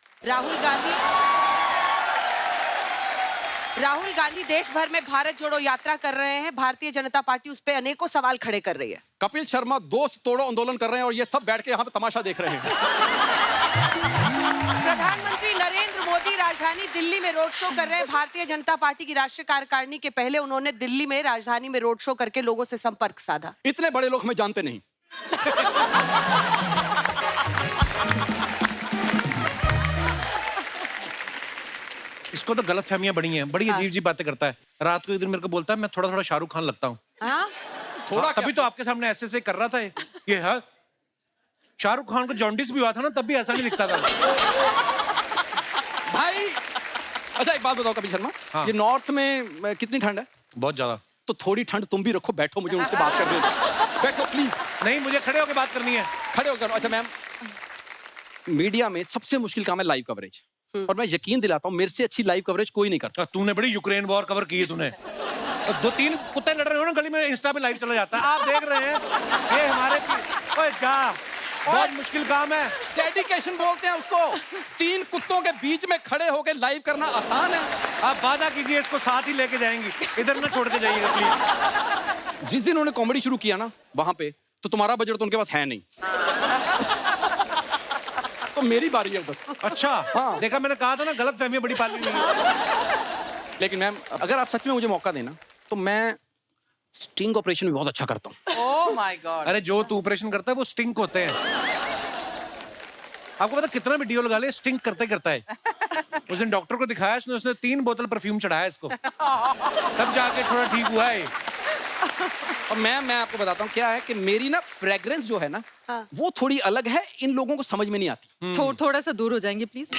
राहुल गांधी देश भर में भारत जोड़ो यात्रा कर रहे हैं, भारतीय जनता पार्टी उस पर अनेकों सवाल खड़े कर रही है। कपिल शर्मा दोस्त तोड़ो आंदोलन कर रहे हैं और ये सब बैठ के यहाँ पे तमाशा देख रहे हैं। प्रधानमंत्री नरेंद्र मोदी राजधानी दिल्ली में रोड शो कर रहे हैं। भारतीय जनता पार्टी की राष्ट्रीय कार्यकारिणी के पहले उन्होंने दिल्ली में राजधानी में रोड शो करके लोगों से संपर्क साधा। इतने बड़े लोग हमें जानते नहीं। इसको तो गलत फहमियां बड़ी हैं, बड़ी अजीब अजीब बातें करता है। रात को एक दिन मेरे को बोलता है मैं थोड़ा थोड़ा शाहरुख खान लगता हूँ। हाँ? थोड़ा तभी तो आपके सामने ऐसे कर रहा था ये हाँ, शाहरुख खान को जॉन्डिस भी हुआ था ना, तब भी ऐसा नहीं दिखता था। भाई अच्छा एक बात बताओ कपिल शर्मा, हाँ। ये नॉर्थ में कितनी ठंड है? बहुत ज्यादा। तो थोड़ी ठंड तुम भी रखो, बैठो, मुझे उनसे बात करने दो। बैठो प्लीज। नहीं, मुझे खड़े होकर बात करनी है। खड़े होकर। अच्छा मैम, मीडिया में सबसे मुश्किल काम है लाइव कवरेज, और मैं यकीन दिलाता हूँ मेरे से अच्छी लाइव कवरेज कोई नहीं करता। तूने बड़ी यूक्रेन वॉर कवर की है तूने। और 2-3 कुत्ते लड़ रहे हो ना गली में, इंस्टा पे लाइव चला जाता है, आप देख रहे हैं। ये हमारे ओए जा, बहुत मुश्किल काम है। डेडिकेशन बोलते हैं उसको। 3 कुत्तों के बीच में खड़े होकर लाइव करना आसान है? आप वादा कीजिए इसको साथ ही लेके जाएंगी, इधर ना छोड़ के जाइएगा प्लीज। जिस दिन उन्होंने कॉमेडी शुरू किया ना वहां पे, तो तुम्हारा बजट तो उनके पास है नहीं। तो मेरी बारी है उधर। अच्छा, हाँ। देखा, मैंने कहा था ना, गलत फहमियां बड़ी पाली हुई हैं। लेकिन मैम, अगर आप सच में मुझे मौका देना तो मैं स्टिंग ऑपरेशन भी बहुत अच्छा करता हूँ। Oh my God. अरे जो तू ऑपरेशन करता है वो स्टिंक होते हैं। आपको पता कितना भी डीओ लगा ले, स्टिंक करता ही करता है। उस दिन डॉक्टर को दिखाया, उसने 3 बोतल परफ्यूम चढ़ाया इसको, तब जाके थोड़ा ठीक हुआ है। और मैं आपको बताता हूँ क्या है कि मेरी ना फ्रेग्रेंस जो है ना, वो थोड़ी अलग है, इन लोगों को समझ में नहीं आती। थोड़ा सा दूर हो जाएंगे प्लीज।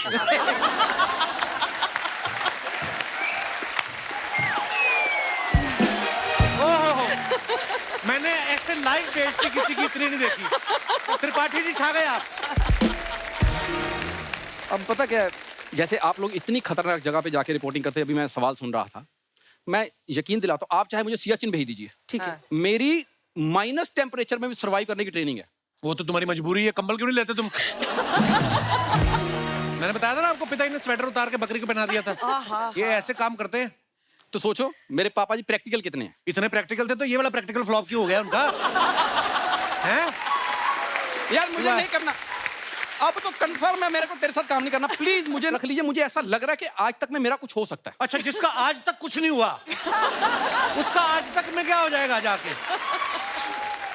मैंने ऐसे लाइव बेइज्जती किसी की इतनी नहीं देखी। त्रिपाठी जी छा गए आप। अब पता क्या है, जैसे आप लोग इतनी खतरनाक जगह पे जाके रिपोर्टिंग करते हैं, अभी मैं सवाल सुन रहा था, मैं यकीन दिलाता हूँ, आप चाहे मुझे सियाचिन भेज दीजिए, ठीक है। मेरी माइनस टेम्परेचर में भी सर्वाइव करने की ट्रेनिंग है। वो तो तुम्हारी मजबूरी है, कंबल क्यों नहीं लेते तुम? मैंने बताया था ना आपको, पिताजी ने स्वेटर उतार के बकरी को पहना दिया था। ये ऐसे काम करते हैं। तो सोचो मेरे पापा जी प्रैक्टिकल कितने हैं। इतने प्रैक्टिकल थे तो ये वाला प्रैक्टिकल फ्लॉप क्यों हो गया उनका? हैं? यार मुझे नहीं करना, अब तो कंफर्म है मेरे को तेरे साथ काम नहीं करना। प्लीज मुझे रख लीजिए, मुझे ऐसा लग रहा है कि आज तक में मेरा कुछ हो सकता है। अच्छा, जिसका आज तक कुछ नहीं हुआ उसका आज तक में क्या हो जाएगा जाके?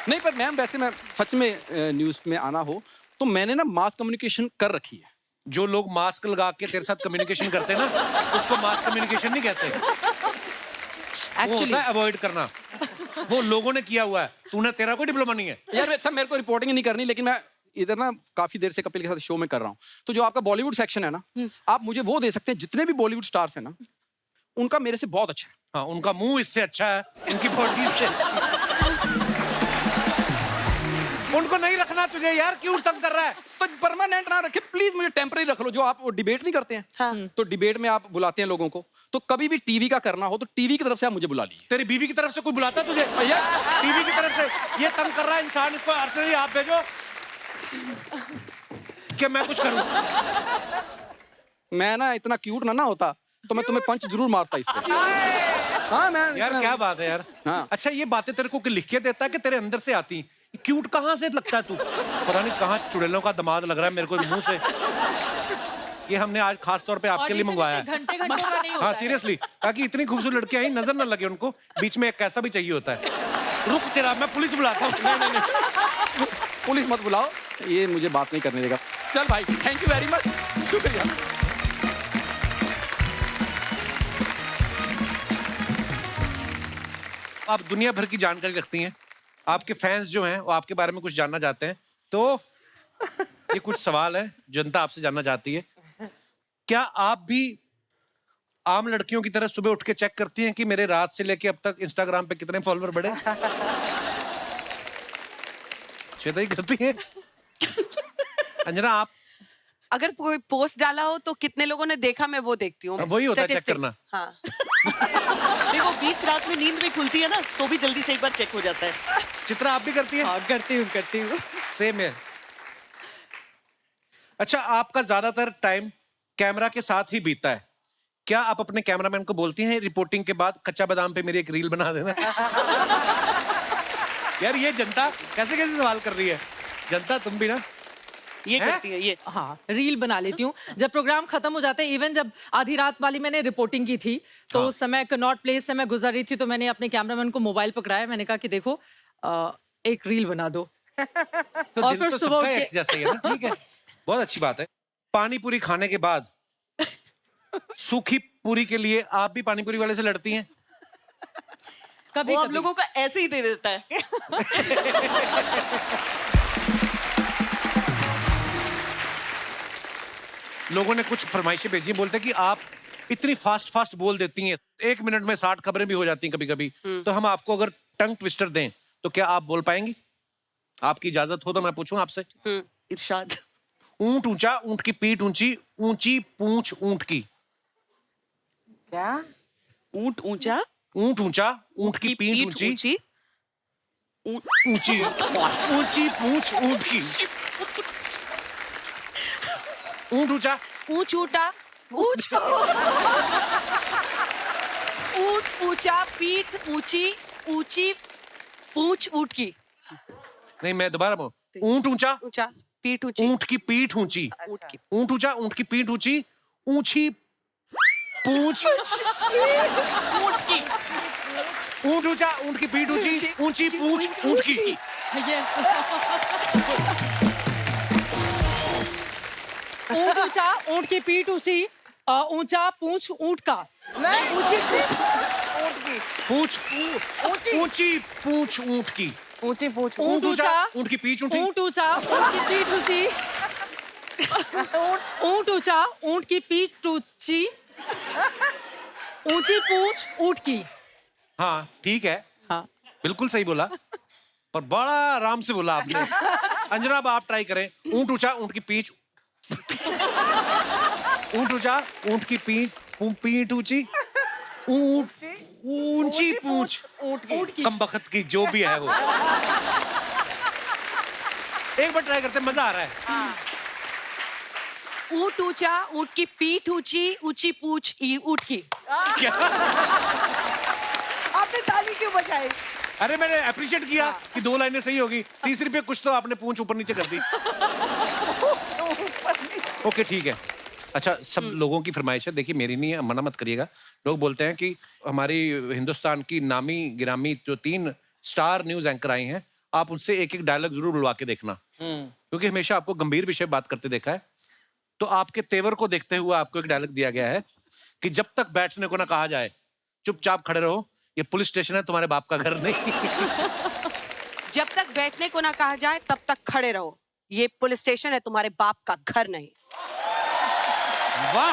नहीं पर मैम, वैसे मैं सच में न्यूज में आना हो तो मैंने ना मास कम्युनिकेशन कर रखी है। जो लोग मास्क लगा के तेरे साथ कम्युनिकेशन करते हैं ना, उसको मास कम्युनिकेशन नहीं कहते। वो होता है अवॉइड करना। वो लोगों ने किया हुआ है, तूने, तेरा कोई डिप्लोमा नहीं है। यार अच्छा, मेरे को रिपोर्टिंग नहीं करनी, लेकिन मैं इधर ना काफी देर से कपिल के साथ शो में कर रहा हूँ, तो जो आपका बॉलीवुड सेक्शन है ना, आप मुझे वो दे सकते हैं, जितने भी बॉलीवुड स्टार्स हैं ना, उनका मेरे से बहुत अच्छा है। हाँ, उनका मुंह इससे अच्छा है, उनकी बॉडी इससे। उनको नहीं रखना तुझे यार, क्यों तंग कर रहा है? तो परमानेंट ना रखे प्लीज, मुझे टेम्परेरी रख लो। जो आप वो डिबेट नहीं करते हैं, तो डिबेट में आप बुलाते हैं लोगों को, तो कभी भी टीवी का करना हो तो टीवी की तरफ से आप मुझे बुला लीजिए। तेरी बीवी की तरफ से कोई बुलाता तुझे? भैया टीवी की तरफ से ये तंग कर रहा है इंसान, इसको अर्चना जी आप भेजो कि मैं कुछ करूं। मैं ना इतना क्यूट ना होता तो मैं तुम्हें पंच जरूर मारता इस पे। हाँ मैं यार क्या बात है यार। हाँ। अच्छा, ये बातें तेरे को लिख के देता है कि तेरे अंदर से आती? क्यूट कहाँ से लगता है तू? पता नहीं कहाँ चुड़ैलों का दामाद लग रहा है मेरे को मुंह से। ये हमने आज खास तौर पे आपके लिए मंगवाया है। घंटे घंटों का नहीं होता हाँ है। सीरियसली, ताकि इतनी खूबसूरत लड़कियां आई नजर ना लगे उनको, बीच में एक कैसा भी चाहिए होता है। रुक तेरा, मैं पुलिस बुलाता हूँ। नहीं पुलिस मत बुलाओ, ये मुझे बात नहीं करने देगा। चल भाई, थैंक यू वेरी मच, शुक्रिया। आप दुनिया भर की जानकारी रखती हैं, आपके फैंस जो हैं वो आपके बारे में कुछ जानना चाहते हैं, तो ये कुछ सवाल है जनता आपसे जानना चाहती है। क्या आप भी आम लड़कियों की तरह सुबह उठ के चेक करती हैं कि मेरे रात से लेके अब तक इंस्टाग्राम पे कितने फॉलोअर बढ़े? श्वेता ही करती हैं। अंजना आप? अगर कोई पोस्ट डाला हो तो कितने लोगों ने देखा, मैं वो देखती हूँ। वही होता है चेक Statistics, करना। हाँ। नहीं, वो बीच रात में नींद में खुलती है ना, तो भी जल्दी से एक बार चेक हो जाता है। चित्रा आप भी करती हैं? हाँ, करती हूँ। सेम है। अच्छा, आपका ज्यादातर टाइम कैमरा के साथ ही बीतता है, क्या आप अपने कैमरामैन को बोलती हैं रिपोर्टिंग के बाद कच्चा बादाम पे मेरी एक रील बना देना? यार ये जनता कैसे कैसे सवाल कर रही है। जनता तुम भी ना ये हैं? करती है ये। हाँ, रील बना लेती हूँ जब प्रोग्राम खत्म हो जाता है। इवन जब आधी रात वाली मैंने रिपोर्टिंग की थी, तो हाँ। उस समय कनॉट प्लेस से मैं गुजर रही थी, तो मैंने अपने कैमरामैन को मोबाइल पकड़ाया, मैंने कहा कि देखो एक रील बना दो। तो और दिल फिर तो सुबह सबका उठ के- एक जैसा ही है ना, ठीक है, बहुत अच्छी बात है। पानी पूरी खाने के बाद सूखी पूरी के लिए आप भी पानी पूरी वाले से लड़ती हैं? कभी वो हम कभी। लोगों का ऐसे ही दे देता है। लोगों ने कुछ फरमाइशें भेजी, बोलते कि आप इतनी फास्ट फास्ट बोल देती हैं, 1 मिनट में 60 खबरें भी हो जाती हैं कभी कभी। तो हम आपको अगर टंग ट्विस्टर दें तो क्या आप बोल पाएंगी? आपकी इजाजत हो तो मैं पूछूं आपसे। इरशाद। ऊंट ऊंचा, ऊंट की पीठ ऊंची, ऊंची पूंछ ऊंट की। क्या? ऊंट ऊंचा, ऊंट ऊंचा, ऊंट की पीठ ऊंची, ऊंची, ऊंची ऊंची पूंछ ऊंट की। ऊंट ऊंचा, ऊंच ऊंटा ऊंच ऊंट ऊंचा, पीठ ऊंची, ऊंची पूंछ ऊंट की। नहीं मैं दोबारा बोल, ऊंट ऊंचा, ऊंचा, पीठ ऊंची, ऊंट की पीठ ऊंची, ऊंट की। ऊंट ऊंचा, ऊंट की पीठ ऊंची, ऊंची पूंछ ऊंट की। ऊंट ऊंचा, ऊंट की पीठ ऊंची, ऊंची पूंछ ऊंट की। ऊंट ऊंचा, ऊंट की पीठ ऊंची, ऊंचा पूंछ ऊंट का। नहीं, ऊंची पूंछ ऊंट की। पूंछ ऊंची। ऊंची पूंछ ऊंट की। ऊंची पूंछ ऊंट ऊंट ऊंचा, ऊंचा, ऊंट की पीठ ऊंची, ऊंट ऊंचा, ऊंट की पीठ ऊंची, ऊंट ऊंचा, ऊंट की पीठ ऊंची, ऊंची पूंछ ऊंट की। हाँ ठीक है, हाँ। बिल्कुल सही बोला, पर बड़ा आराम से बोला आपने। अंजना अब आप ट्राई करें। ऊंट ऊंचा, ऊंट की पीठ, ऊंट ऊंचा, ऊंट की पीठ ऊंची, ऊंट ऊंची पूंछ ऊंट की। कम बखत की जो भी है वो। एक बार ट्राई करते हैं, मजा आ रहा है। ऊंट ऊंचा, ऊंट की पीठ ऊंची, ऊंची पूंछ ऊंट की। क्या? आपने ताली क्यों बजाई? अरे मैंने अप्रिशिएट किया कि 2 लाइनें सही होगी, तीसरी पे कुछ तो आपने पूंछ ऊपर नीचे कर दी। ओके ठीक है। अच्छा, सब लोगों की फरमाइश है, देखिए मेरी नहीं है, मना मत करिएगा। लोग बोलते हैं कि हमारी हिंदुस्तान की नामी गिरामी जो 3 स्टार न्यूज एंकर आई हैं, आप उनसे एक एक डायलॉग जरूर बुलवा के देखना, क्योंकि हमेशा आपको गंभीर विषय बात करते देखा है। तो आपके तेवर को देखते हुए आपको एक डायलॉग दिया गया है कि जब तक बैठने को ना कहा जाए चुपचाप खड़े रहो, ये पुलिस स्टेशन है, तुम्हारे बाप का घर नहीं। जब तक बैठने को ना कहा जाए तब तक खड़े रहो, ये पुलिस स्टेशन है, तुम्हारे बाप का घर नहीं। वाह,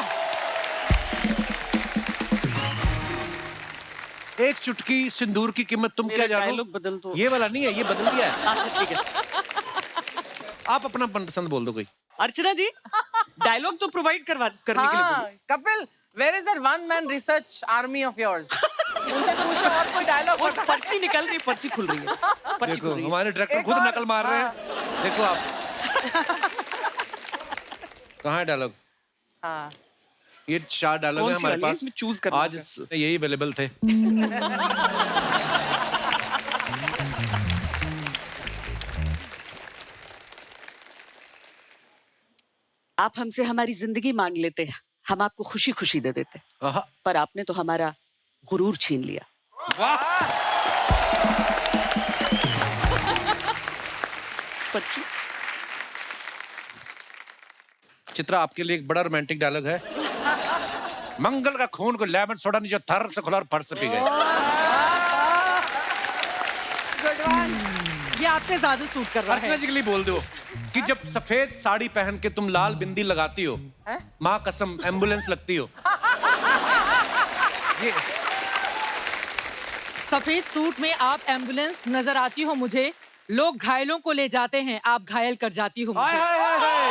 एक चुटकी सिंदूर की कीमत तुम क्या जानो। डायलॉग बदल दो। ये वाला नहीं है, ये बदल दिया है। अच्छा ठीक है। आप अपना मनपसंद बोल दो कोई। अर्चना जी, डायलॉग तो प्रोवाइड करने के लिए हाँ, बोलिए। Kapil, where is that one man research army of yours? उनसे पूछो और कोई डायलॉग। और पर्ची निकल रही, पर्ची खुल रही है, पर्ची देखो खुल रही है। हमारे डायरेक्टर एक खुद और- नकल मार रहे हैं। देखो आप कहाँ है डायलॉग? हाँ, ये 4 डायलॉग कौन है सी हमारे वाली है? पास, इसमें choose करना आज होगा। यही अवेलेबल थे। आप हमसे हमारी जिंदगी मांग लेते, हम आपको खुशी खुशी दे देते, आहा, पर आपने तो हमारा गुरूर छीन लिया। वाह, पर्ची। चित्रा आपके लिए एक बड़ा रोमांटिक डायलॉग है। मंगल का खून को लेमन सोडा नीचे थर से खुला और फट से पी गए। good one. ये आप पे ज्यादा सूट कर रहा है। अर्चना जी के लिए बोल दो कि जब सफेद साड़ी पहन के तुम लाल बिंदी लगाती हो, माँ कसम एम्बुलेंस लगती हो। ये सफेद सूट में आप एम्बुलेंस नजर आती हो मुझे, लोग घायलों को ले जाते हैं, आप घायल कर जाती हो हाय मुझे। हाय हाय हाय,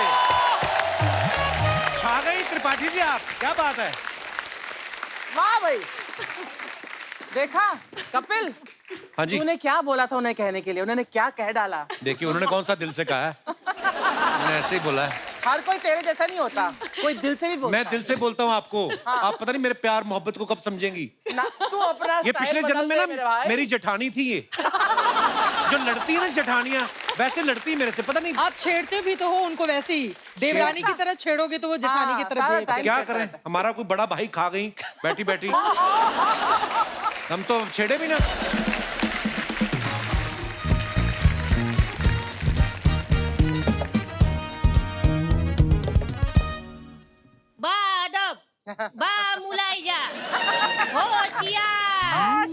छा गई त्रिपाठी जी आप, क्या बात है। वाह भाई, देखा कपिल, हाँ जी, तूने क्या बोला था उन्हें कहने के लिए, उन्होंने क्या कह डाला। देखिए उन्होंने कौन सा दिल से कहा है, उन्होंने ऐसे ही बोला है। हर कोई तेरे जैसा नहीं होता, कोई दिल से भी बोलता मैं दिल से बोलता हूँ आपको, आप पता नहीं मेरे प्यार मोहब्बत को कब समझेंगी। ना, तू अपना ये स्टाइल पिछले जन्म बदल में दे ना मेरे भाई। मेरी जेठानी थी ये, जो लड़ती है ना जेठानियां, वैसे लड़ती है मेरे से, पता नहीं आप छेड़ते भी तो हो उनको वैसे ही, देवरानी की तरह छेड़ोगे तो वो जेठानी की तरह सारा behave टाइम करेगी। क्या चेक करें, करता हमारा कोई बड़ा भाई खा गई बैठी बैठी, हम तो छेड़े भी ना। बादब बा मुलाइजा होशियार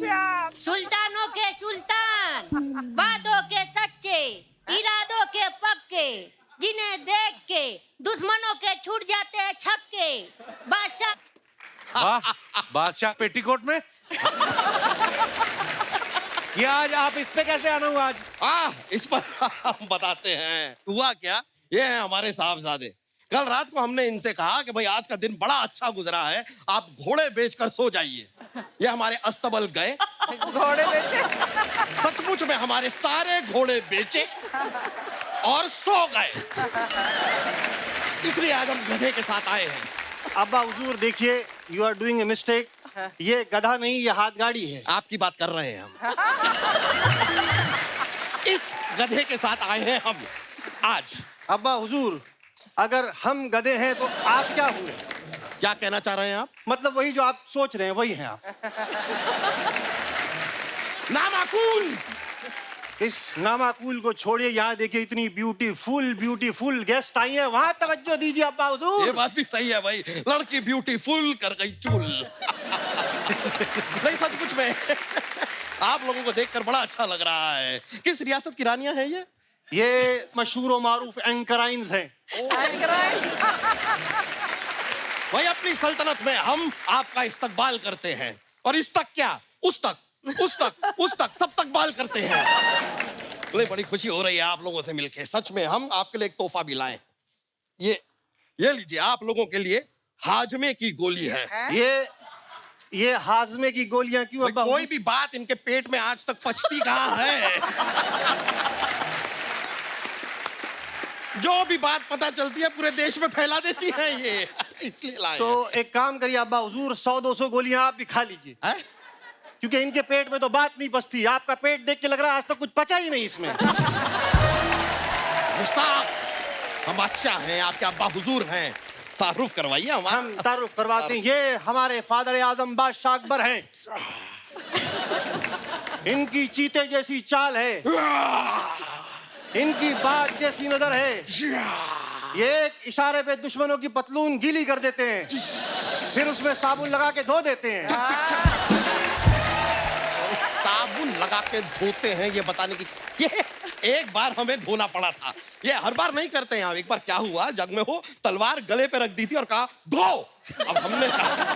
सुल्तानों के सुल्तान, बातों के सच्चे, इरादों के पक्के, जिन्हें देख के दुश्मनों के छूट जाते हैं छक्के, बादशाह। वाह, बादशाह पेटीकोट में। ये आज आप इस पे कैसे आना हुआ आज? इस पर हम बताते हैं। हुआ क्या, ये है हमारे साहबजादे। कल रात को हमने इनसे कहा कि भाई आज का दिन बड़ा अच्छा गुजरा है, आप घोड़े बेचकर सो जाइए। ये हमारे अस्तबल गए, घोड़े बेचे। सचमुच में हमारे सारे घोड़े बेचे और सो गए। इसलिए आज हम गधे के साथ आए हैं। अब्बा हुजूर देखिए, you are doing a mistake. ये गधा नहीं, ये हाथ गाड़ी है। आपकी बात कर रहे हैं हम। इस गधे के साथ आए हैं हम आज। अब्बा हुजूर, अगर हम गधे हैं तो आप क्या हुए? क्या कहना चाह रहे हैं आप? मतलब वही जो आप सोच रहे हैं वही हैं आप। नामाकूल। इस नामाकूल को छोड़िए, यहाँ देखिए इतनी ब्यूटीफुल गेस्ट आई है, वहां तवज्जो दीजिए अब्बा हुजूर। ये बात भी सही है भाई, लड़की ब्यूटीफुल कर गई चूल। नहीं सचमुच में आप लोगों को देखकर बड़ा अच्छा लग रहा है। किस रियासत की रानियां हैं ये? ये मशहूर और मारूफ एंकराइन्स हैं। भाई अपनी सल्तनत में हम आपका इस्तकबाल करते हैं, और इस तक क्या, उस तक सब तक बाल करते हैं। मुझे बड़ी खुशी हो रही है आप लोगों से मिलके। सच में हम आपके लिए एक तोहफा भी लाए। ये लीजिए, आप लोगों के लिए हाजमे की गोली है। ये हाजमे की गोलियां क्यों अब्बा? कोई भी बात इनके पेट में आज तक पचती कहाँ है। जो भी बात पता चलती है पूरे देश में फैला देती है ये, इसलिए लाए। तो एक काम करिए अब्बा हुजूर, 100-200 गोलियां आप भी खा लीजिए, क्योंकि इनके पेट में तो बात नहीं पचती। आपका पेट देख के लग रहा है आज तक कुछ पचा ही नहीं इसमें। मुस्ताक, हम बादशाह हैं, आपके अब्बा हुजूर हैं, तारुफ करवाइए। हम तारुफ करवाते हैं। ये हमारे फादर आजम बादशाह अकबर हैं। इनकी चीते जैसी चाल है, इनकी बात जैसी नजर है। ये एक इशारे पे दुश्मनों की पतलून गीली कर देते हैं, फिर उसमें साबुन लगा के धो देते हैं। साबुन लगा के धोते हैं, ये बताने की। ये एक बार हमें धोना पड़ा था, ये हर बार नहीं करते हैं। एक बार क्या हुआ, जग में हो तलवार गले पे रख दी थी और कहा धो। अब हमने कहा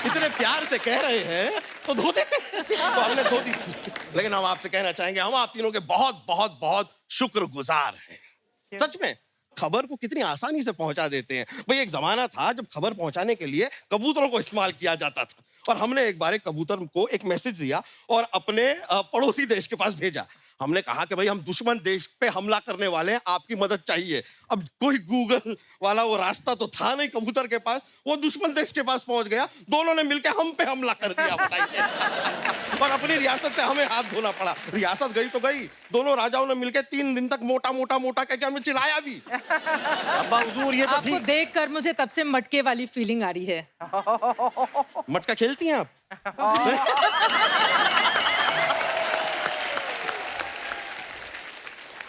इतने प्यार से कह रहे हैं तो धो देते हैं, तो हमने धो दी थी। लेकिन हम आपसे कहना चाहेंगे, हम आप तीनों के बहुत बहुत बहुत शुक्रगुजार हैं। सच में खबर को कितनी आसानी से पहुंचा देते हैं। भाई एक जमाना था जब खबर पहुंचाने के लिए कबूतरों को इस्तेमाल किया जाता था, और हमने एक बार एक कबूतर को एक मैसेज दिया और अपने पड़ोसी देश के पास भेजा। हमने कहा कि भाई हम दुश्मन देश पे हमला करने वाले हैं, आपकी मदद चाहिए। अब कोई गूगल वाला वो रास्ता तो था नहीं कबूतर के पास, वो दुश्मन देश के पास पहुंच गया। दोनों ने मिलकर हम पे हमला कर दिया, बताइए। और अपनी रियासत से हमें हाथ धोना पड़ा। रियासत गई तो गई, दोनों राजाओं ने मिलकर 3 दिन तक मोटा कहकर हमें चिढ़ाया भी। अब्बा हुजूर, ये तो आपको देखकर मुझे तब से मटके वाली फीलिंग आ रही है। मटका खेलती हैं आप?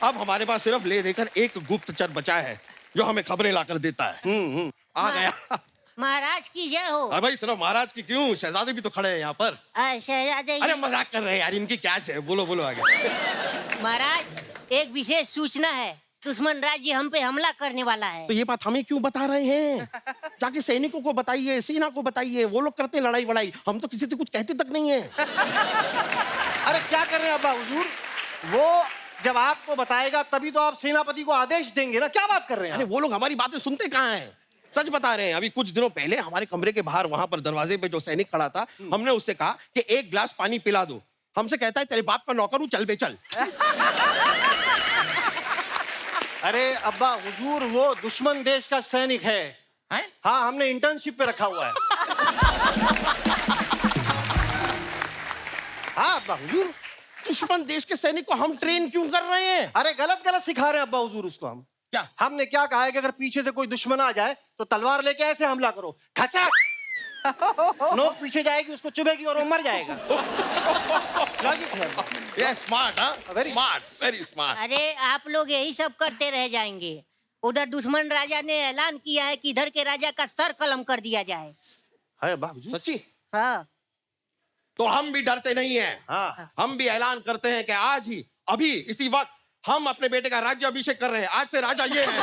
अब हमारे पास सिर्फ ले देकर एक गुप्तचर बचा है जो हमें खबरें लाकर देता है। आ गया। महाराज की जय हो। अरे भाई सिर्फ महाराज की क्यों, शहजादे भी तो खड़े हैं यहाँ पर। शहजादे। अरे मजाक कर रहे हैं यार, इनकी क्या है, बोलो आगे। महाराज, एक विशेष सूचना है, दुश्मन राज्य हम पे हमला करने वाला है। तो ये बात हमें क्यों बता रहे हैं? जाके सैनिकों को बताइए, सेना को बताइए, वो लोग करते हैं लड़ाई वड़ाई, हम तो किसी से कुछ कहते तक नहीं है। अरे क्या कर रहे हैं अब्बा हुजूर? वो जब आपको बताएगा तभी तो आप सेनापति को आदेश देंगे ना। क्या बात कर रहे हैं? अरे वो लोग हमारी बातें सुनते कहाँ हैं? सच बता रहे हैं। अभी कुछ दिनों पहले हमारे कमरे के बाहर वहां पर दरवाजे पे जो सैनिक खड़ा था, हमने उससे कहा कि 1 गिलास पानी पिला दो। हमसे कहता है तेरे बाप का नौकर हूं, चल बे चल। अरे अब्बा हुजूर, वो दुश्मन देश का सैनिक है। हाँ, हमने इंटर्नशिप पे रखा हुआ है। हाँ अब्बा हुजूर। दुश्मन देश के सैनिक को हम ट्रेन क्यों कर रहे हैं? अरे गलत सिखा रहे हैं अब्बा हुजूर उसको हम। क्या? हमने क्या कहा है कि अगर पीछे से कोई दुश्मन आ जाए तो तलवार लेके ऐसे हमला करो, खचक। नोक पीछे जाएगी, उसको चुभेगी और वो मर जाएगा। लॉजिक है। ये स्मार्ट, हाँ? Smart, very smart. अरे आप लोग यही सब करते रह जाएंगे। उधर दुश्मन राजा ने ऐलान किया है कि इधर के राजा का सर कलम कर दिया जाए। है अब्बा हुजूर? सच्ची? हाँ। तो हम भी डरते नहीं हैं। हाँ। हम भी ऐलान करते हैं कि आज ही, अभी इसी वक्त हम अपने बेटे का राज्य अभिषेक कर रहे हैं। आज से राजा ये है।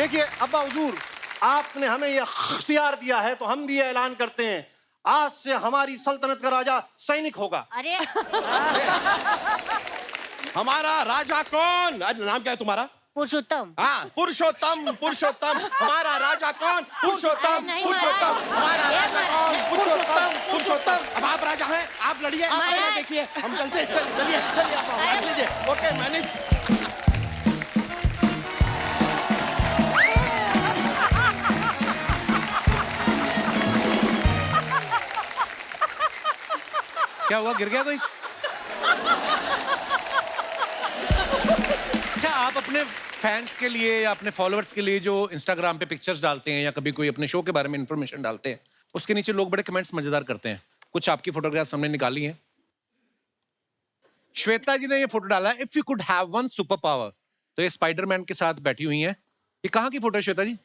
देखिए अब्बा हुजूर, आपने हमें ये इख्तियार दिया है तो हम भी ये ऐलान करते हैं, आज से हमारी सल्तनत का राजा सैनिक होगा। अरे हमारा राजा कौन? नाम क्या है तुम्हारा? पुरुषोत्तम। हाँ, पुरुषोत्तम, पुरुषोत्तम। हमारा राजा कौन? पुरुषोत्तम, नहीं, पुरुषोत्तम। हमारा राजा कौन? पुरुषोत्तम, पुरुषोत्तम। अब आप राजा हैं, आप लड़िए, आप महाराज। पहले देखिए, हम चलते हैं, चलिए चलिए आप बैठ लीजिए। Okay, manage. क्या हुआ, गिर गया कोई? अच्छा, आप अपने फैंस के लिए या अपने फॉलोअर्स के लिए जो इंस्टाग्राम पे पिक्चर्स डालते हैं या कभी कोई अपने शो के बारे में इंफॉर्मेशन डालते हैं, उसके नीचे लोग बड़े कमेंट्स मजेदार करते हैं। कुछ आपकी फोटोग्राफ्स हमने निकाली हैं। श्वेता जी ने ये फोटो डाला है, if you could have one super power, तो ये स्पाइडरमैन के साथ बैठी हुई हैं। ये कहाँ की फोटो है श्वेता जी?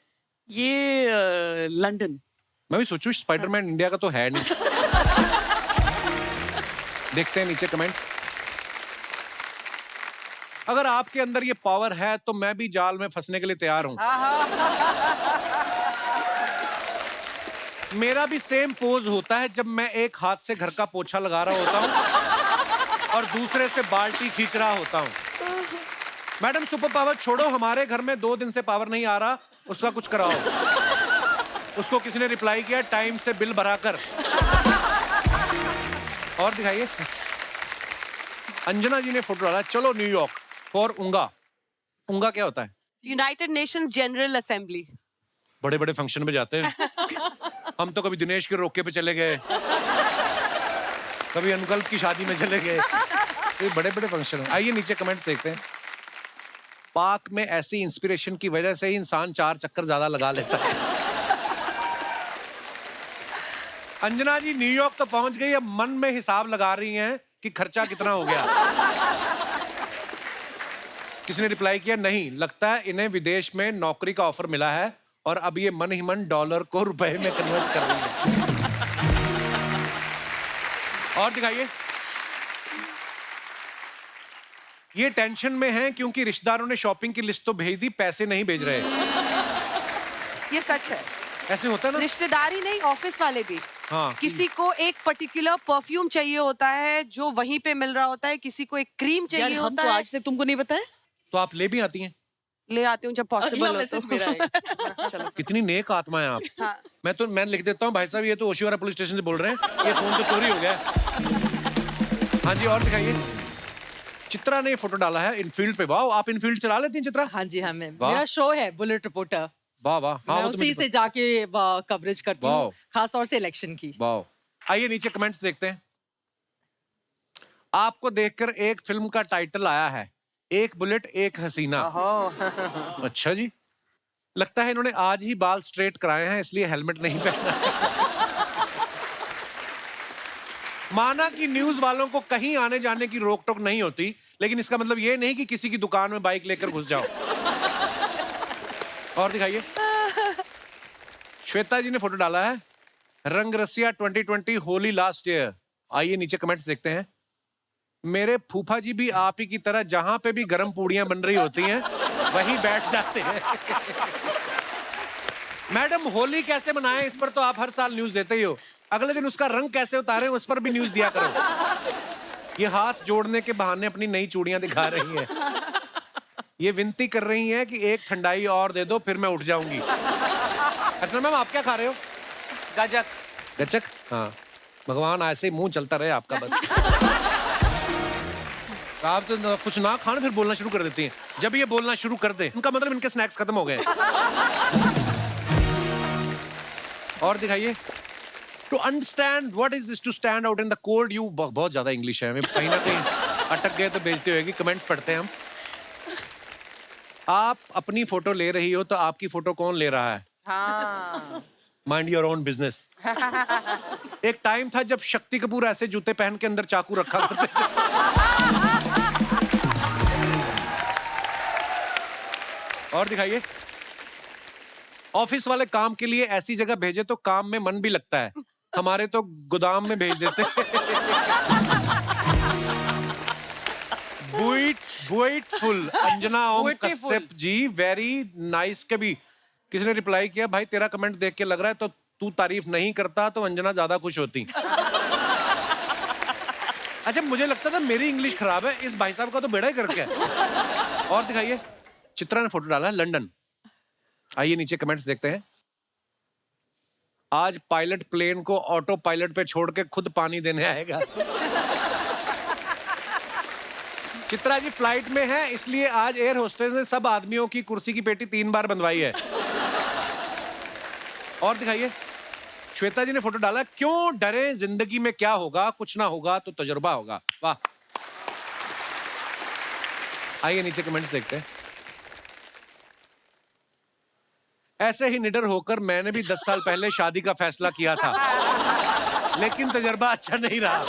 ये लंदन। मैं भी सोचूं स्पाइडरमैन इंडिया का तो है नहीं। देखते हैं नीचे कमेंट्स। अगर आपके अंदर ये पावर है तो मैं भी जाल में फंसने के लिए तैयार हूं। मेरा भी सेम पोज होता है जब मैं एक हाथ से घर का पोछा लगा रहा होता हूं और दूसरे से बाल्टी खींच रहा होता हूं। मैडम सुपर पावर छोड़ो, हमारे घर में 2 दिन से पावर नहीं आ रहा, उसका कुछ कराओ। उसको किसी ने रिप्लाई किया, टाइम से बिल भरा कर। और दिखाइए। अंजना जी ने फोटो डाला, चलो न्यूयॉर्क फॉर उंगा। उंगा क्या होता है? United Nations general assembly. बड़े बड़े फंक्शन में जाते हैं। हम तो कभी दिनेश के रोके पे चले गए, कभी अनुकल्प की शादी में चले गए। ये बड़े बड़े फंक्शन। आइए नीचे कमेंट्स देखते हैं। पाक में ऐसी इंस्पिरेशन की वजह से ही इंसान 4 चक्कर ज्यादा लगा लेता है। अंजना जी न्यूयॉर्क तो पहुंच गई है, मन में हिसाब लगा रही हैं कि खर्चा कितना हो गया। किसी ने रिप्लाई किया, नहीं लगता है इन्हें विदेश में नौकरी का ऑफर मिला है और अब ये मन ही मन डॉलर को रुपए में कन्वर्ट कर रही है। और दिखाइए। ये टेंशन में है क्योंकि रिश्तेदारों ने शॉपिंग की लिस्ट तो भेज दी, पैसे नहीं भेज रहे। ये सच है। ऐसे होता है ना। रिश्तेदारी नहीं, ऑफिस वाले भी। हाँ। किसी को एक पर्टिकुलर परफ्यूम चाहिए होता है जो वहीं पे मिल रहा होता है, किसी को एक क्रीम यार चाहिए हम होता तो है। आज तक तुमको नहीं बताया। तो आप ले भी आती हैं? ले आती हूँ जब पॉसिबल हो मैसेज तो। मेरा है। चलो। कितनी नेक आत्मा है आप। हाँ। मैं लिख देता हूँ, भाई साहब ये तो ओशिवारा पुलिस स्टेशन से बोल रहे हैं, ये फोन तो चोरी हो गया। हाँ जी, और दिखाइए। चित्रा ने ये फोटो डाला है इनफील्ड पे। वाह, आप इनफील्ड चला लेती हैं चित्रा? हाँ जी, हाँ मैम। वाह। मेरा शो है बुलेट रिपोर्टर। वाह वाह। हाँ, मैं वो तो उसी मुझे से जाके कवरेज करती वाह। हूँ, खास तौर से इलेक्शन की। वाह। आइए नीचे कमेंट्स देखते हैं। आपको देखकर एक फिल्म का टाइटल आया है, एक बुलेट एक हसीना। अच्छा जी, लगता है इन्होंने आज ही बाल स्ट्रेट कराए हैं इसलिए हेलमेट नहीं पहना। माना कि न्यूज वालों को कहीं आने जाने की रोक टोक नहीं होती, लेकिन इसका मतलब ये नहीं कि किसी की दुकान में बाइक लेकर घुस जाओ। और दिखाइए। श्वेता जी ने फोटो डाला है, रंग रसिया 2020 होली लास्ट ईयर। आइए नीचे कमेंट्स देखते हैं। मेरे फूफा जी भी आप ही की तरह जहां पे भी गर्म पूड़ियां बन रही होती हैं वहीं बैठ जाते हैं। मैडम होली कैसे मनाएं, इस पर तो आप हर साल न्यूज देते ही हो। अगले दिन उसका रंग कैसे उतारें, उस पर भी न्यूज दिया करो। ये हाथ जोड़ने के बहाने अपनी नई चूड़ियां दिखा रही हैं। ये विनती कर रही हैं कि एक ठंडाई और दे दो फिर मैं उठ जाऊंगी। अर्चना मैम, आप क्या खा रहे हो? गजक। गचक? हाँ, भगवान ऐसे ही मुंह चलता रहे आपका बस। आप तो कुछ ना खान फिर बोलना शुरू कर देती हैं। जब ये बोलना शुरू कर दे उनका मतलब इनके स्नैक्स खत्म हो गए। और दिखाइए। To understand what is this to stand out in the cold, you बहुत ज्यादा इंग्लिश है, कहीं ना कहीं अटक गए तो बेइज्जती होगी। कमेंट्स पढ़ते हैं हम। आप अपनी फोटो ले रही हो तो आपकी फोटो कौन ले रहा है? हाँ। Mind your own business. एक टाइम था जब शक्ति कपूर ऐसे जूते पहन के अंदर चाकू रखा करते थे। और दिखाइए। ऑफिस वाले काम के लिए ऐसी जगह भेजे तो काम में मन भी लगता है, हमारे तो गोदाम में भेज देते। बुइटफुल अंजना ओम कश्यप जी, वेरी नाइस। कभी किसी ने रिप्लाई किया, भाई तेरा कमेंट देख के लग रहा है तो तू तारीफ नहीं करता तो अंजना ज्यादा खुश होती। अच्छा, मुझे लगता था मेरी इंग्लिश खराब है, इस भाई साहब का तो बेड़ा ही करके है। और दिखाइए, चित्रा ने फोटो डाला है लंदन। आइए नीचे कमेंट्स देखते हैं। आज पायलट प्लेन को ऑटो पायलट पे छोड़ के खुद पानी देने आएगा। चित्रा जी फ्लाइट में है, इसलिए आज एयर होस्टेस ने सब आदमियों की कुर्सी की पेटी 3 बार बंधवाई है। और दिखाइए, श्वेता जी ने फोटो डाला, क्यों डरे, जिंदगी में क्या होगा, कुछ ना होगा तो तजुर्बा होगा। वाह। आइए नीचे कमेंट्स देखते हैं। ऐसे ही निडर होकर मैंने भी 10 साल पहले शादी का फैसला किया था, लेकिन तजुर्बा अच्छा नहीं रहा।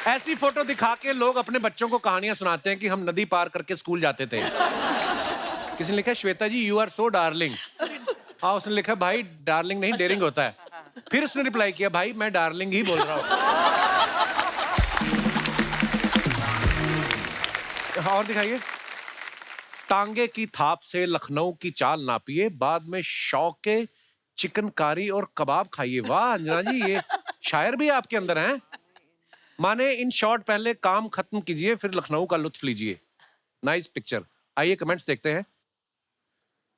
ऐसी फोटो दिखा के लोग अपने बच्चों को कहानियां सुनाते हैं कि हम नदी पार करके स्कूल जाते थे। किसी ने लिखा, श्वेता जी यू आर सो डार्लिंग। हाँ, उसने लिखा, भाई डार्लिंग नहीं डेयरिंग होता है। फिर उसने रिप्लाई किया, भाई मैं डार्लिंग ही बोल रहा हूँ। और दिखाइए, टांगे की थाप से लखनऊ की चाल नापिए, बाद में शौक के चिकनकारी और कबाब खाइए। वाह अंजना जी, ये शायर भी आपके अंदर हैं। माने इन शॉर्ट, पहले काम खत्म कीजिए फिर लखनऊ का लुत्फ लीजिए। Nice picture. आइए कमेंट्स देखते हैं।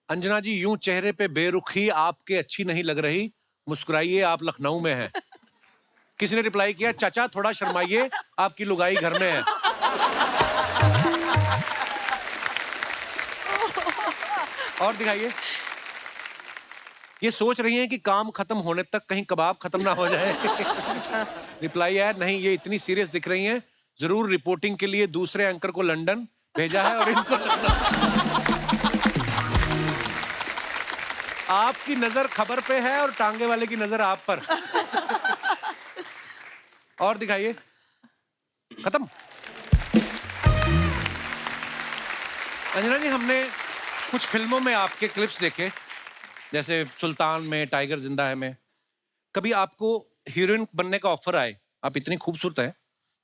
अंजना जी, यूं चेहरे पे बेरुखी आपके अच्छी नहीं लग रही, मुस्कुराइए आप लखनऊ में हैं। किसी ने रिप्लाई किया, चाचा थोड़ा शर्माइए, आपकी लुगाई घर में है। और दिखाइए, ये सोच रही हैं कि काम खत्म होने तक कहीं कबाब खत्म ना हो जाए। रिप्लाई है, नहीं ये इतनी सीरियस दिख रही हैं, जरूर रिपोर्टिंग के लिए दूसरे एंकर को लंदन भेजा है और इनको आपकी नजर खबर पे है और टांगे वाले की नजर आप पर। और दिखाइए, खत्म। अंजना जी, हमने कुछ फिल्मों में आपके क्लिप्स देखे, जैसे सुल्तान में, टाइगर जिंदा है में। कभी आपको हीरोइन बनने का ऑफर आए, आप इतनी खूबसूरत हैं,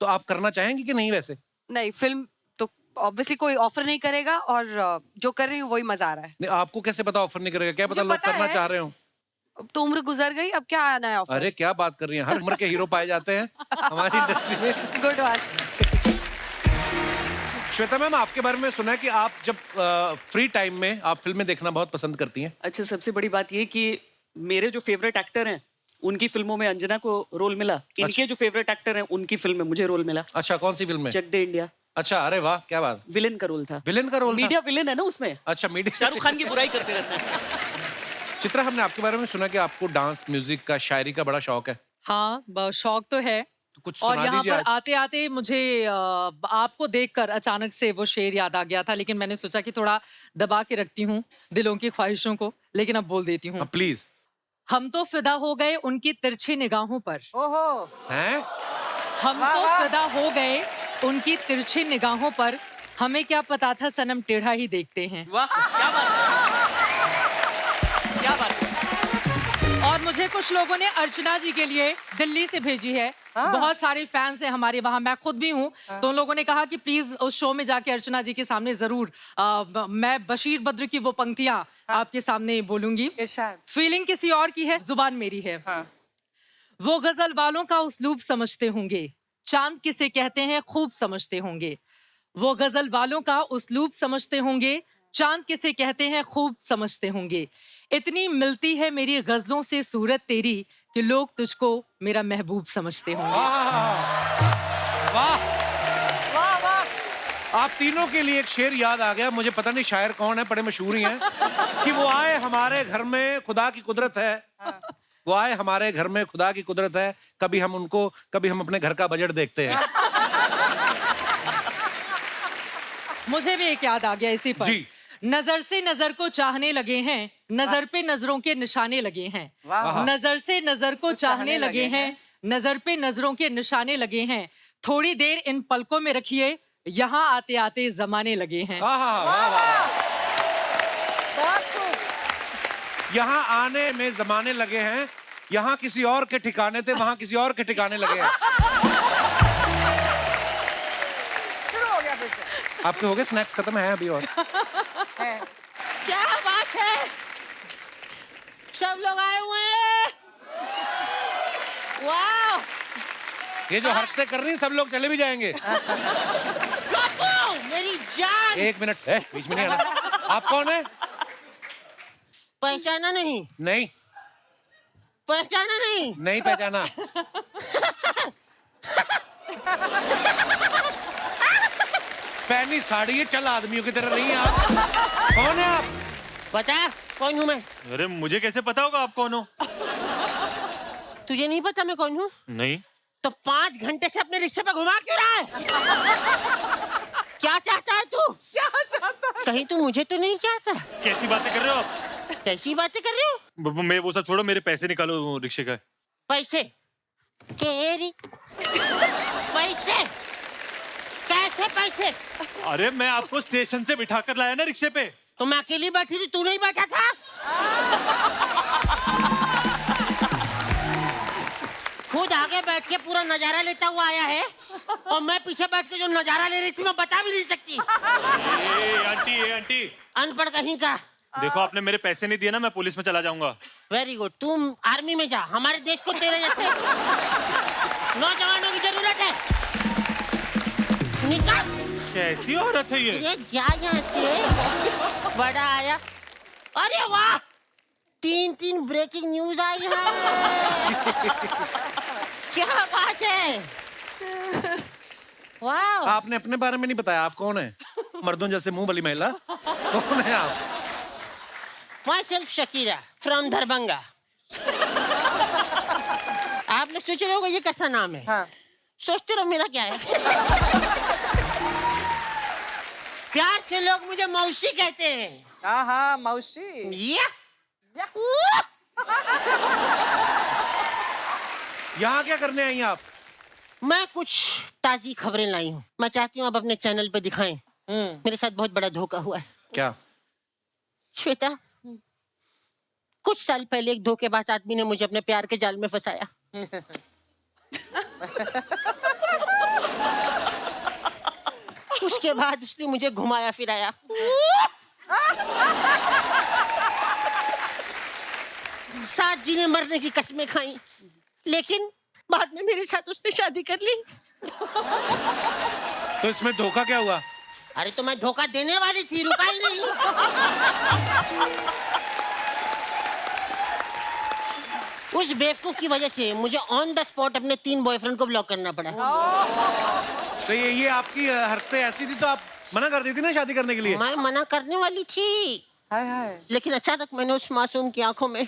तो आप करना चाहेंगी कि नहीं? वैसे नहीं, फिल्म तो ऑब्वियसली कोई ऑफर नहीं करेगा, और जो कर रही हूँ वही मजा आ रहा है। नहीं, आपको कैसे पता ऑफर नहीं करेगा? क्या पता लोग करना चाह रहे हो? अब तो उम्र गुजर गई, अब क्या आना है ऑफर। अरे क्या बात कर रही हैं, हर उम्र के हीरो पाए जाते हैं हमारी इंडस्ट्री में। Good one. श्वेता मैम, आपके बारे में सुना है कि आप जब फ्री टाइम में आप फिल्में देखना बहुत पसंद करती हैं। अच्छा, सबसे बड़ी बात ये कि मेरे जो फेवरेट एक्टर हैं उनकी फिल्मों में अंजना को रोल मिला, इनके जो फेवरेट एक्टर हैं उनकी फिल्म में मुझे रोल मिला। अच्छा, कौन सी फिल्म में? चक दे इंडिया। अच्छा, अरे वाह, क्या बात। विलेन का रोल था। विलेन का रोल? मीडिया विलेन है ना उसमें। अच्छा, मीडिया। शाहरुख खान की बुराई करते रहते हैं। चित्रा, हमने आपके बारे में सुना कि आपको डांस, म्यूजिक का, शायरी का बड़ा शौक है। हाँ, शौक तो है। कुछ और सुना यहाँ दीजिए पर आज। आते आते मुझे आपको देखकर अचानक से वो शेर याद आ गया था, लेकिन मैंने सोचा कि थोड़ा दबा के रखती हूँ दिलों की ख्वाहिशों को, लेकिन अब बोल देती हूँ। प्लीज। हम तो फिदा हो गए उनकी तिरछी निगाहों पर। ओहो, हैं? हम तो फिदा हो गए उनकी तिरछी निगाहों पर, हमें क्या पता था सनम टेढ़ा ही देखते हैं। वाह, क्या बात है, क्या बात है। और मुझे कुछ लोगों ने अर्चना जी के लिए दिल्ली से भेजी है। बहुत सारे फैंस हैं हमारे वहाँ, मैं खुद भी हूँ। तो उन लोगों ने कहा कि प्लीज उस शो में जाके अर्चना जी के सामने जरूर मैं बशीर बद्र की वो पंक्तियां आपके सामने बोलूंगी। फीलिंग किसी और की है, जुबान मेरी है। वो गजल वालों का उस्लूब समझते होंगे, चांद किसे कहते हैं खूब समझते होंगे। वो गजल वालों का उस्लूब समझते होंगे, चांद किसे कहते हैं खूब समझते होंगे। इतनी मिलती है मेरी गजलों से सूरत तेरी कि लोग तुझको मेरा महबूब समझते होंगे। वाह वाह वाह। आप तीनों के लिए एक शेर याद आ गया, मुझे पता नहीं शायर कौन है, बड़े मशहूर ही हैं, कि वो आए हमारे घर में खुदा की कुदरत है। वो आए हमारे घर में खुदा की कुदरत है, कभी हम उनको, कभी हम अपने घर का बजट देखते हैं। मुझे भी एक याद आ गया इसी पर जी। नजर से नजर को चाहने लगे हैं, नजर पे नजरों के निशाने लगे हैं। नजर से नजर को चाहने लगे हैं, नजर पे नजरों के निशाने लगे हैं। थोड़ी देर इन पलकों में रखिए, यहाँ आते आते जमाने लगे हैं। यहाँ आने में जमाने लगे हैं, यहाँ किसी और के ठिकाने थे, वहाँ किसी और के ठिकाने लगे हैं। शुरू हो गया। गया फिर से। आपके हो गए स्नैक्स खत्म है अभी और क्या बात है, सब लोग आए हुए हैं। वाह, ये जो हरकतें कर रही हैं सब लोग चले भी जाएंगे। कपूर, मेरी जान। एक मिनट है, बीच में नहीं आना। आप कौन है? पहचाना नहीं? नहीं, पहचाना नहीं? नहीं पहचाना। पहनी साड़ी है, चल आदमियों की तरह नहीं है आप। कौन है आप? बता कौन हूँ मैं? अरे मुझे कैसे पता होगा आप कौन हो? तुझे नहीं पता मैं कौन हूँ? नहीं। तो 5 घंटे से अपने रिक्शे पे घुमा क्यों रहा है? क्या चाहता है तू? क्या चाहता है? कहीं तू मुझे तो नहीं चाहता? कैसी बातें कर रहे हो आप? कैसी बातें कर रहे हो? मैं वो सब छोड़ो, मेरे पैसे निकालो वो रिक्शे का। पैसे? केरी पैसे? कैसे पैसे? अरे मैं आपको स्टेशन से बिठा कर लाया ना रिक्शे पे। तो मैं अकेली बैठी थी, तू नहीं बैठा था? खुद आगे बैठ के पूरा नजारा लेता हुआ आया है और मैं पीछे बैठ के जो नजारा ले रही थी मैं बता भी नहीं सकती। ए आंटी अनपढ़ कहीं का। देखो, आपने मेरे पैसे नहीं दिए ना, मैं पुलिस में चला जाऊंगा। वेरी गुड, तुम आर्मी में जा, हमारे देश को तेरे जैसे नौजवानों की जरूरत है। निकाल। कैसी औरत है ये? ये जा यहाँ से। बड़ा आया। अरे वाह, 3 ब्रेकिंग न्यूज आई है। क्या बात है, वाह। आपने अपने बारे में नहीं बताया, आप कौन है? मर्दों जैसे मुंह वाली महिला, कौन है आप? Myself Shakira from Darbhanga. आप लोग सोच रहे होगा ये कैसा नाम है? हाँ। सोचते रहो, मेरा क्या है। प्यार से लोग मुझे मौसी कहते हैं। हाँ हाँ, मौसी। या? यहाँ क्या करने आई हैं आप? मैं कुछ ताजी खबरें लाई हूँ, मैं चाहती हूँ आप अपने चैनल पे दिखाएं। मेरे साथ बहुत बड़ा धोखा हुआ है। क्या? श्वेता, कुछ साल पहले एक धोखेबाज आदमी ने मुझे अपने प्यार के जाल में फंसाया। उसके बाद उसने मुझे घुमाया फिराया। साथ जीने मरने की कसमें खाई, लेकिन बाद में मेरे साथ उसने शादी कर ली। तो इसमें धोखा क्या हुआ? अरे तो मैं धोखा देने वाली थी, रुका ही नहीं। उस बेवकूफ की वजह से मुझे ऑन द स्पॉट अपने 3 बॉयफ्रेंड को ब्लॉक करना पड़ा। तो ये आपकी हरकतें ऐसी थी तो आप मना कर दी थी ना शादी करने के लिए? मैं मना करने वाली थी, हाय हाय। लेकिन अचानक मैंने उस मासूम की आंखों में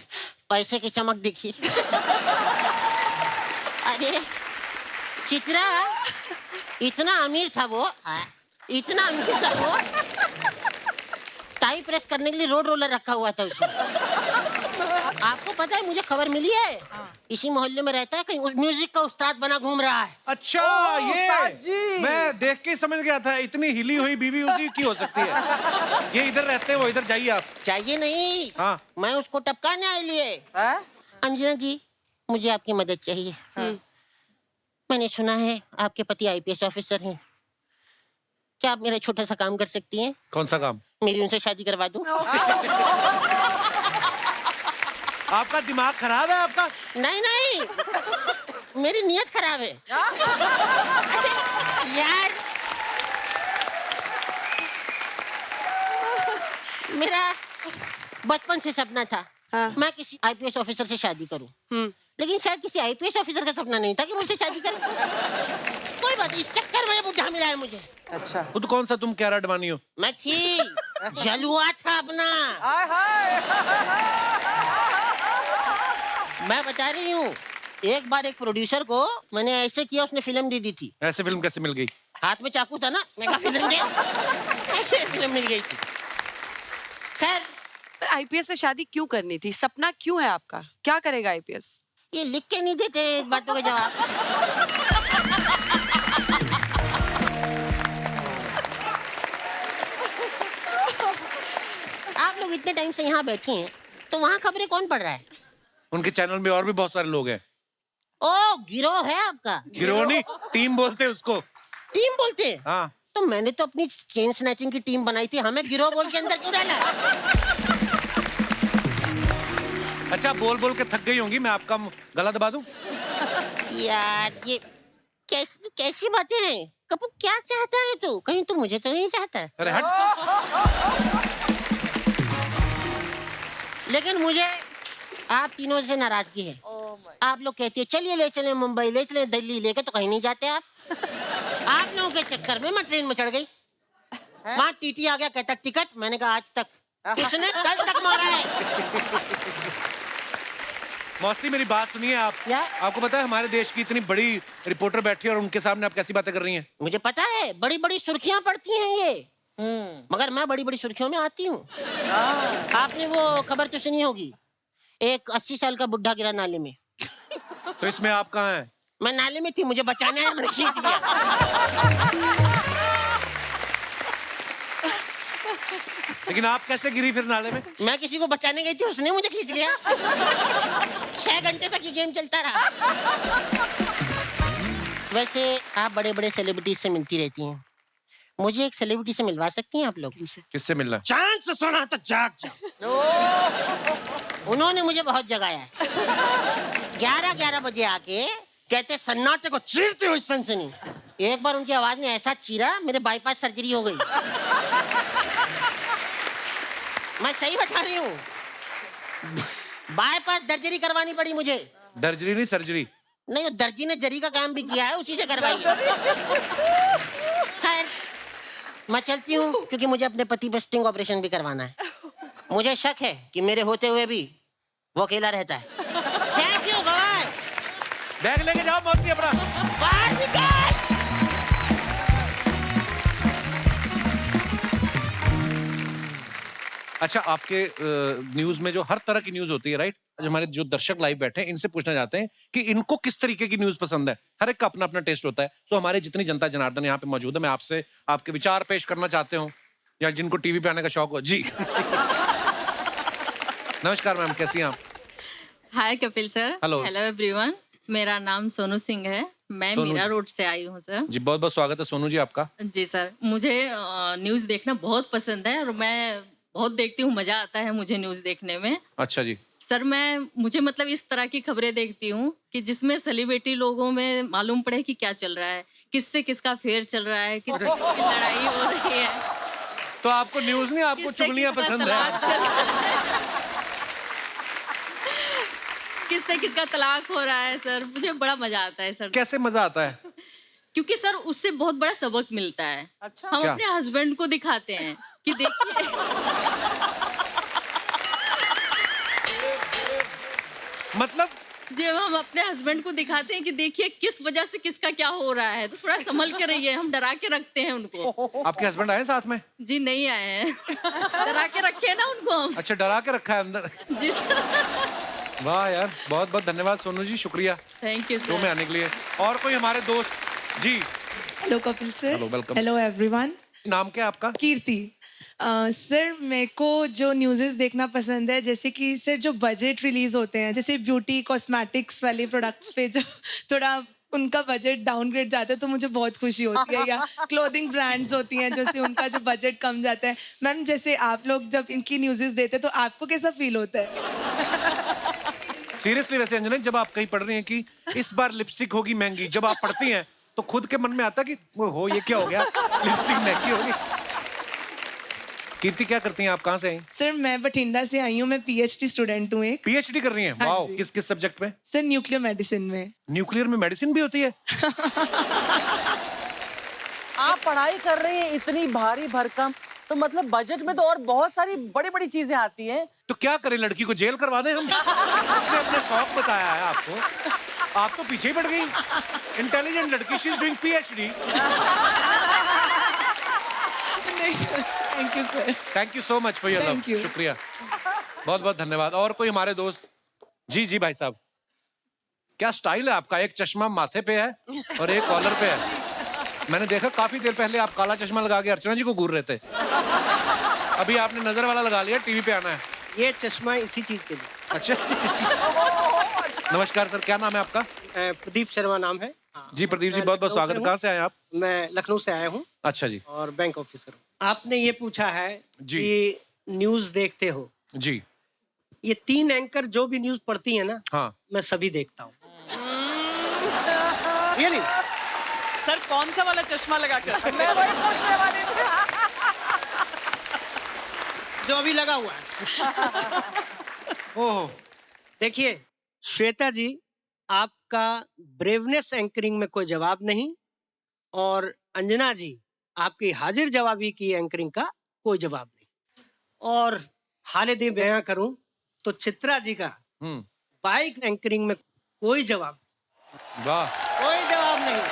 पैसे की चमक दिखी। अरे चित्रा, इतना अमीर था वो, इतना अमीर था वो, टाई प्रेस करने के लिए रोड रोलर रखा हुआ था उसने। आपको पता है, मुझे खबर मिली है, इसी मोहल्ले में रहता है, कहीं म्यूजिक का उस्ताद बना घूम रहा है। अच्छा, उस्ताद जी। ये मैं देख के समझ गया था, इतनी हिली हुई बीवी उसी की हो सकती है। ये इधर रहते हैं, वो इधर जाइए आप। चाहिए नहीं, हाँ। मैं उसको टपकाने आई लिए। हाँ? अंजना जी, मुझे आपकी मदद चाहिए। मैंने सुना है आपके पति IPS ऑफिसर हैं, क्या आप मेरा छोटा सा काम कर सकती हैं? कौन सा काम? मेरी उनसे शादी करवा दूं? आपका दिमाग खराब है आपका? नहीं नहीं, मेरी नीयत खराब है। यार, मेरा बचपन से सपना था मैं किसी IPS ऑफिसर से शादी करूं, लेकिन शायद किसी IPS ऑफिसर का सपना नहीं था कि मुझसे शादी करे। कोई बात, इस चक्कर में ये बुढ़ा मिला है मुझे। अच्छा। खुद कौन सा तुम कैरा अडवाणी हो? मैं थी, जलुआ था अपना। हाय हाय। मैं बता रही हूँ, एक बार एक प्रोड्यूसर को मैंने ऐसे किया, उसने फिल्म दे दी थी। ऐसे फिल्म कैसे मिल गई? हाथ में चाकू था ना, मैं कहा फिल्म दे, ऐसे फिल्म मिल गई थी। खैर, IPS से शादी क्यों करनी थी? सपना क्यों है आपका? क्या करेगा IPS? ये लिख के नहीं देते हैं इस बातों के जवाब। आप लोग इतने टाइम से यहाँ बैठे हैं, तो वहाँ खबरें कौन पढ़ रहा है? उनके चैनल में और भी बहुत सारे लोग हैं। ओ, गिरोह है आपका? गिरोह नहीं, टीम बोलते हैं उसको। टीम बोलते हैं? हाँ। तो मैंने तो अपनी चेन स्नैचिंग की टीम बनाई थी, हमें गिरोह बोल के अंदर क्यों डाला? अच्छा, बोल बोल के थक गई होंगी, मैं आपका गला दबा दूं? यार ये कैसी बातें हैं? कपूर क्या चाहता है तू? कहीं तू मुझे तो नहीं चाहता? अरे हट। लेकिन मुझे आप तीनों से नाराजगी है। आप लोग कहते हो चलिए ले चले मुंबई, ले चले दिल्ली, लेके तो कहीं नहीं जाते आप। आप लोगों के चक्कर में मैं ट्रेन में चढ़ गई, वहाँ टीटी आ गया, कहता टिकट, मैंने कहा आज तक, किसने कल तक मारा है? मौसी मेरी बात सुनिए आप। क्या? आपको पता है हमारे देश की इतनी बड़ी रिपोर्टर बैठी है और उनके सामने आप कैसी बातें कर रही हैं? मुझे पता है, बड़ी बड़ी सुर्खियां पड़ती हैं ये, मगर मैं बड़ी बड़ी सुर्खियों में आती हूँ। आपने वो खबर तो सुनी होगी, एक 80 साल का बुढ़ा गिरा नाले में। तो इसमें आप कहाँ हैं? मैं नाले में थी, मुझे बचाना है, मैंने खींच लिया। लेकिन आप कैसे गिरी फिर नाले में? मैं किसी को बचाने गई थी, उसने मुझे खींच लिया। 6 घंटे तक ये गेम चलता रहा। वैसे आप बड़े बड़े सेलिब्रिटीज से मिलती रहती हैं, मुझे एक सेलिब्रिटी से मिलवा सकती हैं आप लोग? किससे मिलना? चांद से सुना तो जाग जा। उन्होंने मुझे बहुत जगाया है। 11 बजे आके कहते सन्नाटे को चीरती हुई सनसनी। एक बार उनकी आवाज ने ऐसा चीरा, मेरे बाईपास सर्जरी हो गई। मैं सही बता रही हूँ, बाईपास सर्जरी करवानी पड़ी मुझे। दर्जरी नहीं, सर्जरी। नहीं, वो दर्जी ने जरी का काम भी किया है, उसी से करवाई। खैर मैं चलती हूँ, क्योंकि मुझे अपने पति पे स्टिंग ऑपरेशन भी करवाना है। मुझे शक है कि मेरे होते हुए भी वो अकेला रहता है। Thank you, bye. बैग लेके जाओ मौसी अपना। बाहर निकल। अच्छा, आपके न्यूज में जो हर तरह की न्यूज होती है, राइट? आज हमारे जो दर्शक लाइव बैठे हैं, इनसे पूछना चाहते हैं कि इनको किस तरीके की न्यूज पसंद है। हर एक का अपना अपना टेस्ट होता है। सो हमारे जितनी जनता जनार्दन यहाँ पे मौजूद है, मैं आपसे आपके विचार पेश करना चाहते हूँ, या जिनको टीवी पे आने का शौक हो। जी। नमस्कार मैम, कैसी हैं आप? Hi Kapil sir. Hello. Hello everyone, मेरा नाम सोनू सिंह है, मैं सोनू मीरा जी। रोड से आई हूँ सर। जी, बहुत बहुत स्वागत है सोनू जी आपका। जी सर, मुझे न्यूज़ देखना बहुत पसंद है और मैं बहुत देखती हूँ, मजा आता है मुझे न्यूज़ देखने में। अच्छा जी। सर मुझे मतलब इस तरह की खबरें देखती हूँ कि जिसमें सेलिब्रिटी लोगों में मालूम पड़े कि क्या चल रहा है, किससे किसका फेयर चल रहा है, किससे किसकी लड़ाई हो रही है। तो आपको न्यूज नहीं, आपको किससे चुगलियां किसका पसंद तलाक है? चल रहा है। किससे किसका तलाक हो रहा है सर, मुझे बड़ा मजा आता है सर। कैसे मजा आता है? क्योंकि सर उससे बहुत बड़ा सबक मिलता है। अच्छा। हम क्या? अपने हस्बैंड को दिखाते हैं कि देखिए मतलब जब हम अपने हस्बैंड को दिखाते हैं कि देखिए किस वजह से किसका क्या हो रहा है, तो थोड़ा संभल के रहिए, हम डरा के रखते हैं उनको। आपके हस्बैंड आए साथ में? जी नहीं आए हैं। डरा के रखे हैं ना उनको हम। अच्छा, डरा के रखा है अंदर। जी सर। वाह यार, बहुत बहुत धन्यवाद सोनू जी, शुक्रिया थैंक यू शो में सर। आने के लिए। और कोई हमारे दोस्त? जी, hello Kapil sir. Hello, welcome. Hello everyone. नाम क्या है आपका? कीर्ति। सर मेरे को जो न्यूज़ेस देखना पसंद है, जैसे कि सर जो बजट रिलीज होते हैं, जैसे ब्यूटी कॉस्मेटिक्स वाले प्रोडक्ट्स पे जो थोड़ा उनका बजट डाउनग्रेड जाता है तो मुझे बहुत खुशी होती है, या क्लोथिंग ब्रांड्स होती हैं जैसे उनका जो बजट कम जाता है। मैम जैसे आप लोग जब इनकी न्यूज़ेस देते हैं तो आपको कैसा फील होता है? सीरियसली वैसे अंजना, जब आप कहीं पढ़ रही हैं कि इस बार लिपस्टिक होगी महंगी, जब आप पढ़ती हैं तो खुद के मन में आता कि वो हो ये क्या हो गया, लिपस्टिक महंगी होगी। कीर्ति, क्या करती हैं आप, कहाँ से आई? सर मैं बठिंडा से आई हूँ, मैं PhD स्टूडेंट हूँ एक। PhD कर रही हैं? हाँ वाओ, जी। किस किस सब्जेक्ट में? सर न्यूक्लियर मेडिसिन में। न्यूक्लियर में मेडिसिन भी होती है? आप पढ़ाई कर रहे हैं इतनी भारी भरकम, तो मतलब बजट में तो और बहुत सारी बड़ी बड़ी चीजें आती हैं। तो क्या करें, लड़की को जेल करवा दें हम? उसने अपना शौक बताया है आपको, आप तो पीछे ही पड़ गई। इंटेलिजेंट लड़की, she is doing PhD। Thank you sir. Thank you so much for your love. Thank you. शुक्रिया, बहुत बहुत धन्यवाद। और कोई हमारे दोस्त? जी जी भाई साहब, क्या स्टाइल है आपका, एक चश्मा माथे पे है और एक कॉलर पे है। मैंने देखा काफी देर पहले आप काला चश्मा लगा के अर्चना जी को घूर रहे थे, अभी आपने नजर वाला लगा लिया, टीवी पे आना है। ये चश्मा इसी चीज के लिए। अच्छा। नमस्कार सर, क्या नाम है आपका? प्रदीप शर्मा नाम है। जी प्रदीप जी, मैं बहुत बहुत लखनऊ स्वागत। से कहाँ से आए आप? मैं लखनऊ से आया हूँ। अच्छा जी और बैंक ऑफिसर हूँ। आपने ये पूछा है जी। कि न्यूज देखते हो। जी ये 3 एंकर जो भी न्यूज पढ़ती है ना, हाँ मैं सभी देखता हूँ। रियली? सर कौन सा वाला चश्मा लगा कर? मैं वही पूछने वाली थी। जो अभी लगा हुआ है। ओह देखिए श्वेता जी, आपका ब्रेवनेस एंकरिंग में कोई जवाब नहीं, और अंजना जी आपकी हाजिर जवाबी की एंकरिंग का कोई जवाब नहीं। और हाले दे बयां करूं तो चित्रा जी का बाइक एंकरिंग में कोई जवाब, वाह कोई जवाब नहीं।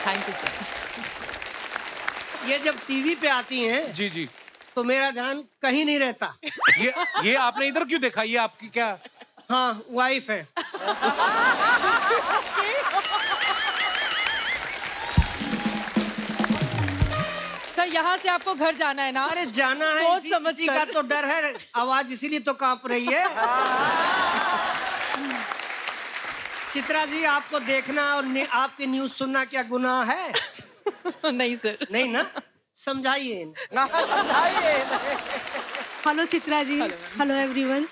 Thank you sir. ये जब टीवी पे आती हैं जी जी तो मेरा ध्यान कहीं नहीं रहता। ये आपने इधर क्यों देखा? ये आपकी क्या? हाँ, वाइफ है। सर यहाँ से आपको घर जाना है ना? अरे जाना है, सोच समझ इसी कर। का तो डर है, आवाज इसीलिए तो कांप रही है। चित्रा जी, आपको देखना और आपकी न्यूज सुनना क्या गुनाह है? नहीं सर। नहीं ना? समझाइए इन्हें। ना समझाइए। Hello Chitra ji, hello everyone.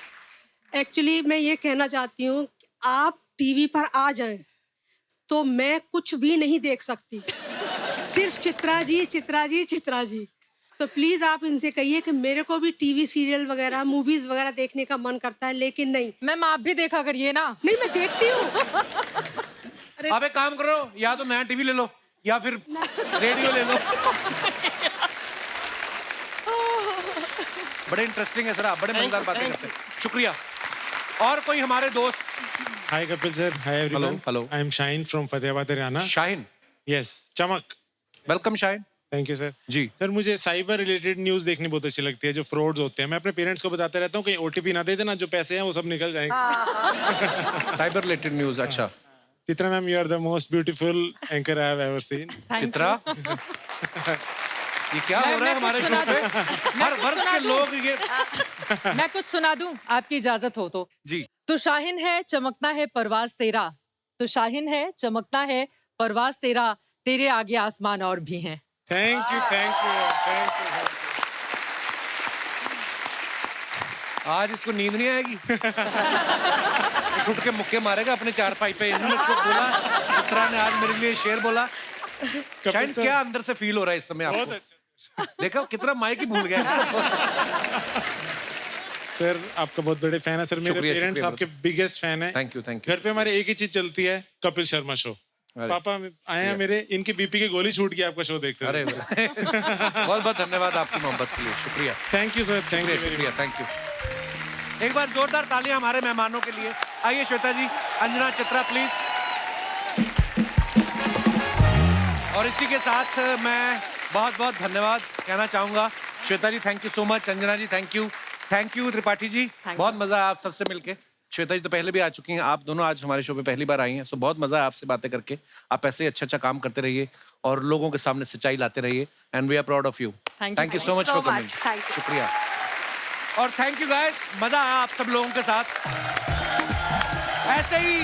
Actually मैं ये कहना चाहती हूँ, आप टीवी पर आ जाएं तो मैं कुछ भी नहीं देख सकती, सिर्फ चित्रा जी चित्रा जी चित्रा जी। तो प्लीज आप इनसे कहिए कि मेरे को भी टीवी सीरियल वगैरह मूवीज वगैरह देखने का मन करता है, लेकिन नहीं। मैम आप भी देखा करिए ना। नहीं, मैं देखती हूँ। अब एक काम करो, या तो नया टीवी ले लो या फिर रेडियो ले लो। बड़े इंटरेस्टिंग है सर, आप बड़े मजेदार बातें करते हैं, शुक्रिया। और कोई हमारे दोस्त? Hi Kapil sir, hi everyone. Hello. I am Shaheen from Fatehpur, Haryana. Shaheen, Yes, चमक. Welcome Shaheen. Thank you sir. जी सर मुझे साइबर रिलेटेड न्यूज देखनी बहुत अच्छी लगती है, जो फ्रॉड्स होते हैं। मैं अपने पेरेंट्स को बताता रहता हूँ कहीं ओटीपी ना दे देना, जो पैसे हैं वो सब निकल जाएंगे। साइबर रिलेटेड न्यूज, अच्छा। Chitra ma'am, you are the most beautiful anchor I have ever seen. Chitra, ये क्या हो रहा है हमारे शो पे? हर वर्ग के लोग ये। मैं कुछ सुना दूं, आपकी इजाजत हो तो? जी। तो शाहीन है चमकना है परवाज तेरा, तो शाहीन है चमकना है परवाज तेरा, तेरे आगे आसमान और भी हैं। Thank you, thank you, thank you. आज इसको नींद नहीं आएगी। उठ के मुक्के मारेगा अपने चारपाई पे। इन्होंने तो बोला, चित्रा ने आज मेरे लिए शेर बोला। शायद क्या अंदर से फील हो रहा है इस समय आपको? देखो कितना माइक ही भूल गया। सर आपका बहुत बड़े फैन है सर, मेरे शुक्रिया, पेरेंट्स शुक्रिया, आपके बिगेस्ट फैन है। Thank you, thank you. घर पे हमारे एक ही चीज चलती है, कपिल शर्मा शो। पापा आए हैं मेरे, इनकी बीपी की गोली छूट गई आपका शो देखते अरे बहुत बहुत धन्यवाद आपकी मोहब्बत के लिए, शुक्रिया। Thank you sir, thank you, शुक्रिया, थैंक यू। एक बार जोरदार तालियां हमारे मेहमानों के लिए। आइए श्वेता जी, अंजना, चित्रा प्लीज। और इसी के साथ मैं बहुत बहुत धन्यवाद कहना चाहूंगा। Shweta ji thank you so much, Anjana ji thank you Tripathi ji, बहुत मजा आया आप सबसे मिलके। श्वेता जी तो पहले भी आ चुकी हैं, आप दोनों आज हमारे शो पे पहली बार आई हैं, सो बहुत मजा है आपसे बातें करके। आप ऐसे ही अच्छा काम करते रहिए और लोगों के सामने सच्चाई लाते रहिए, and we are proud of you. Thank you so much for coming, शुक्रिया। और थैंक यू गाइस, मजा आया आप सब लोगों के साथ। ऐसे ही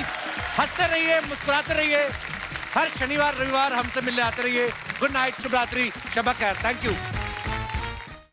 हंसते रहिए, मुस्कुराते रहिए, हर शनिवार रविवार हमसे मिलने आते रहिए। गुड नाइट, शुभ रात्रि, शब खैर, थैंक यू।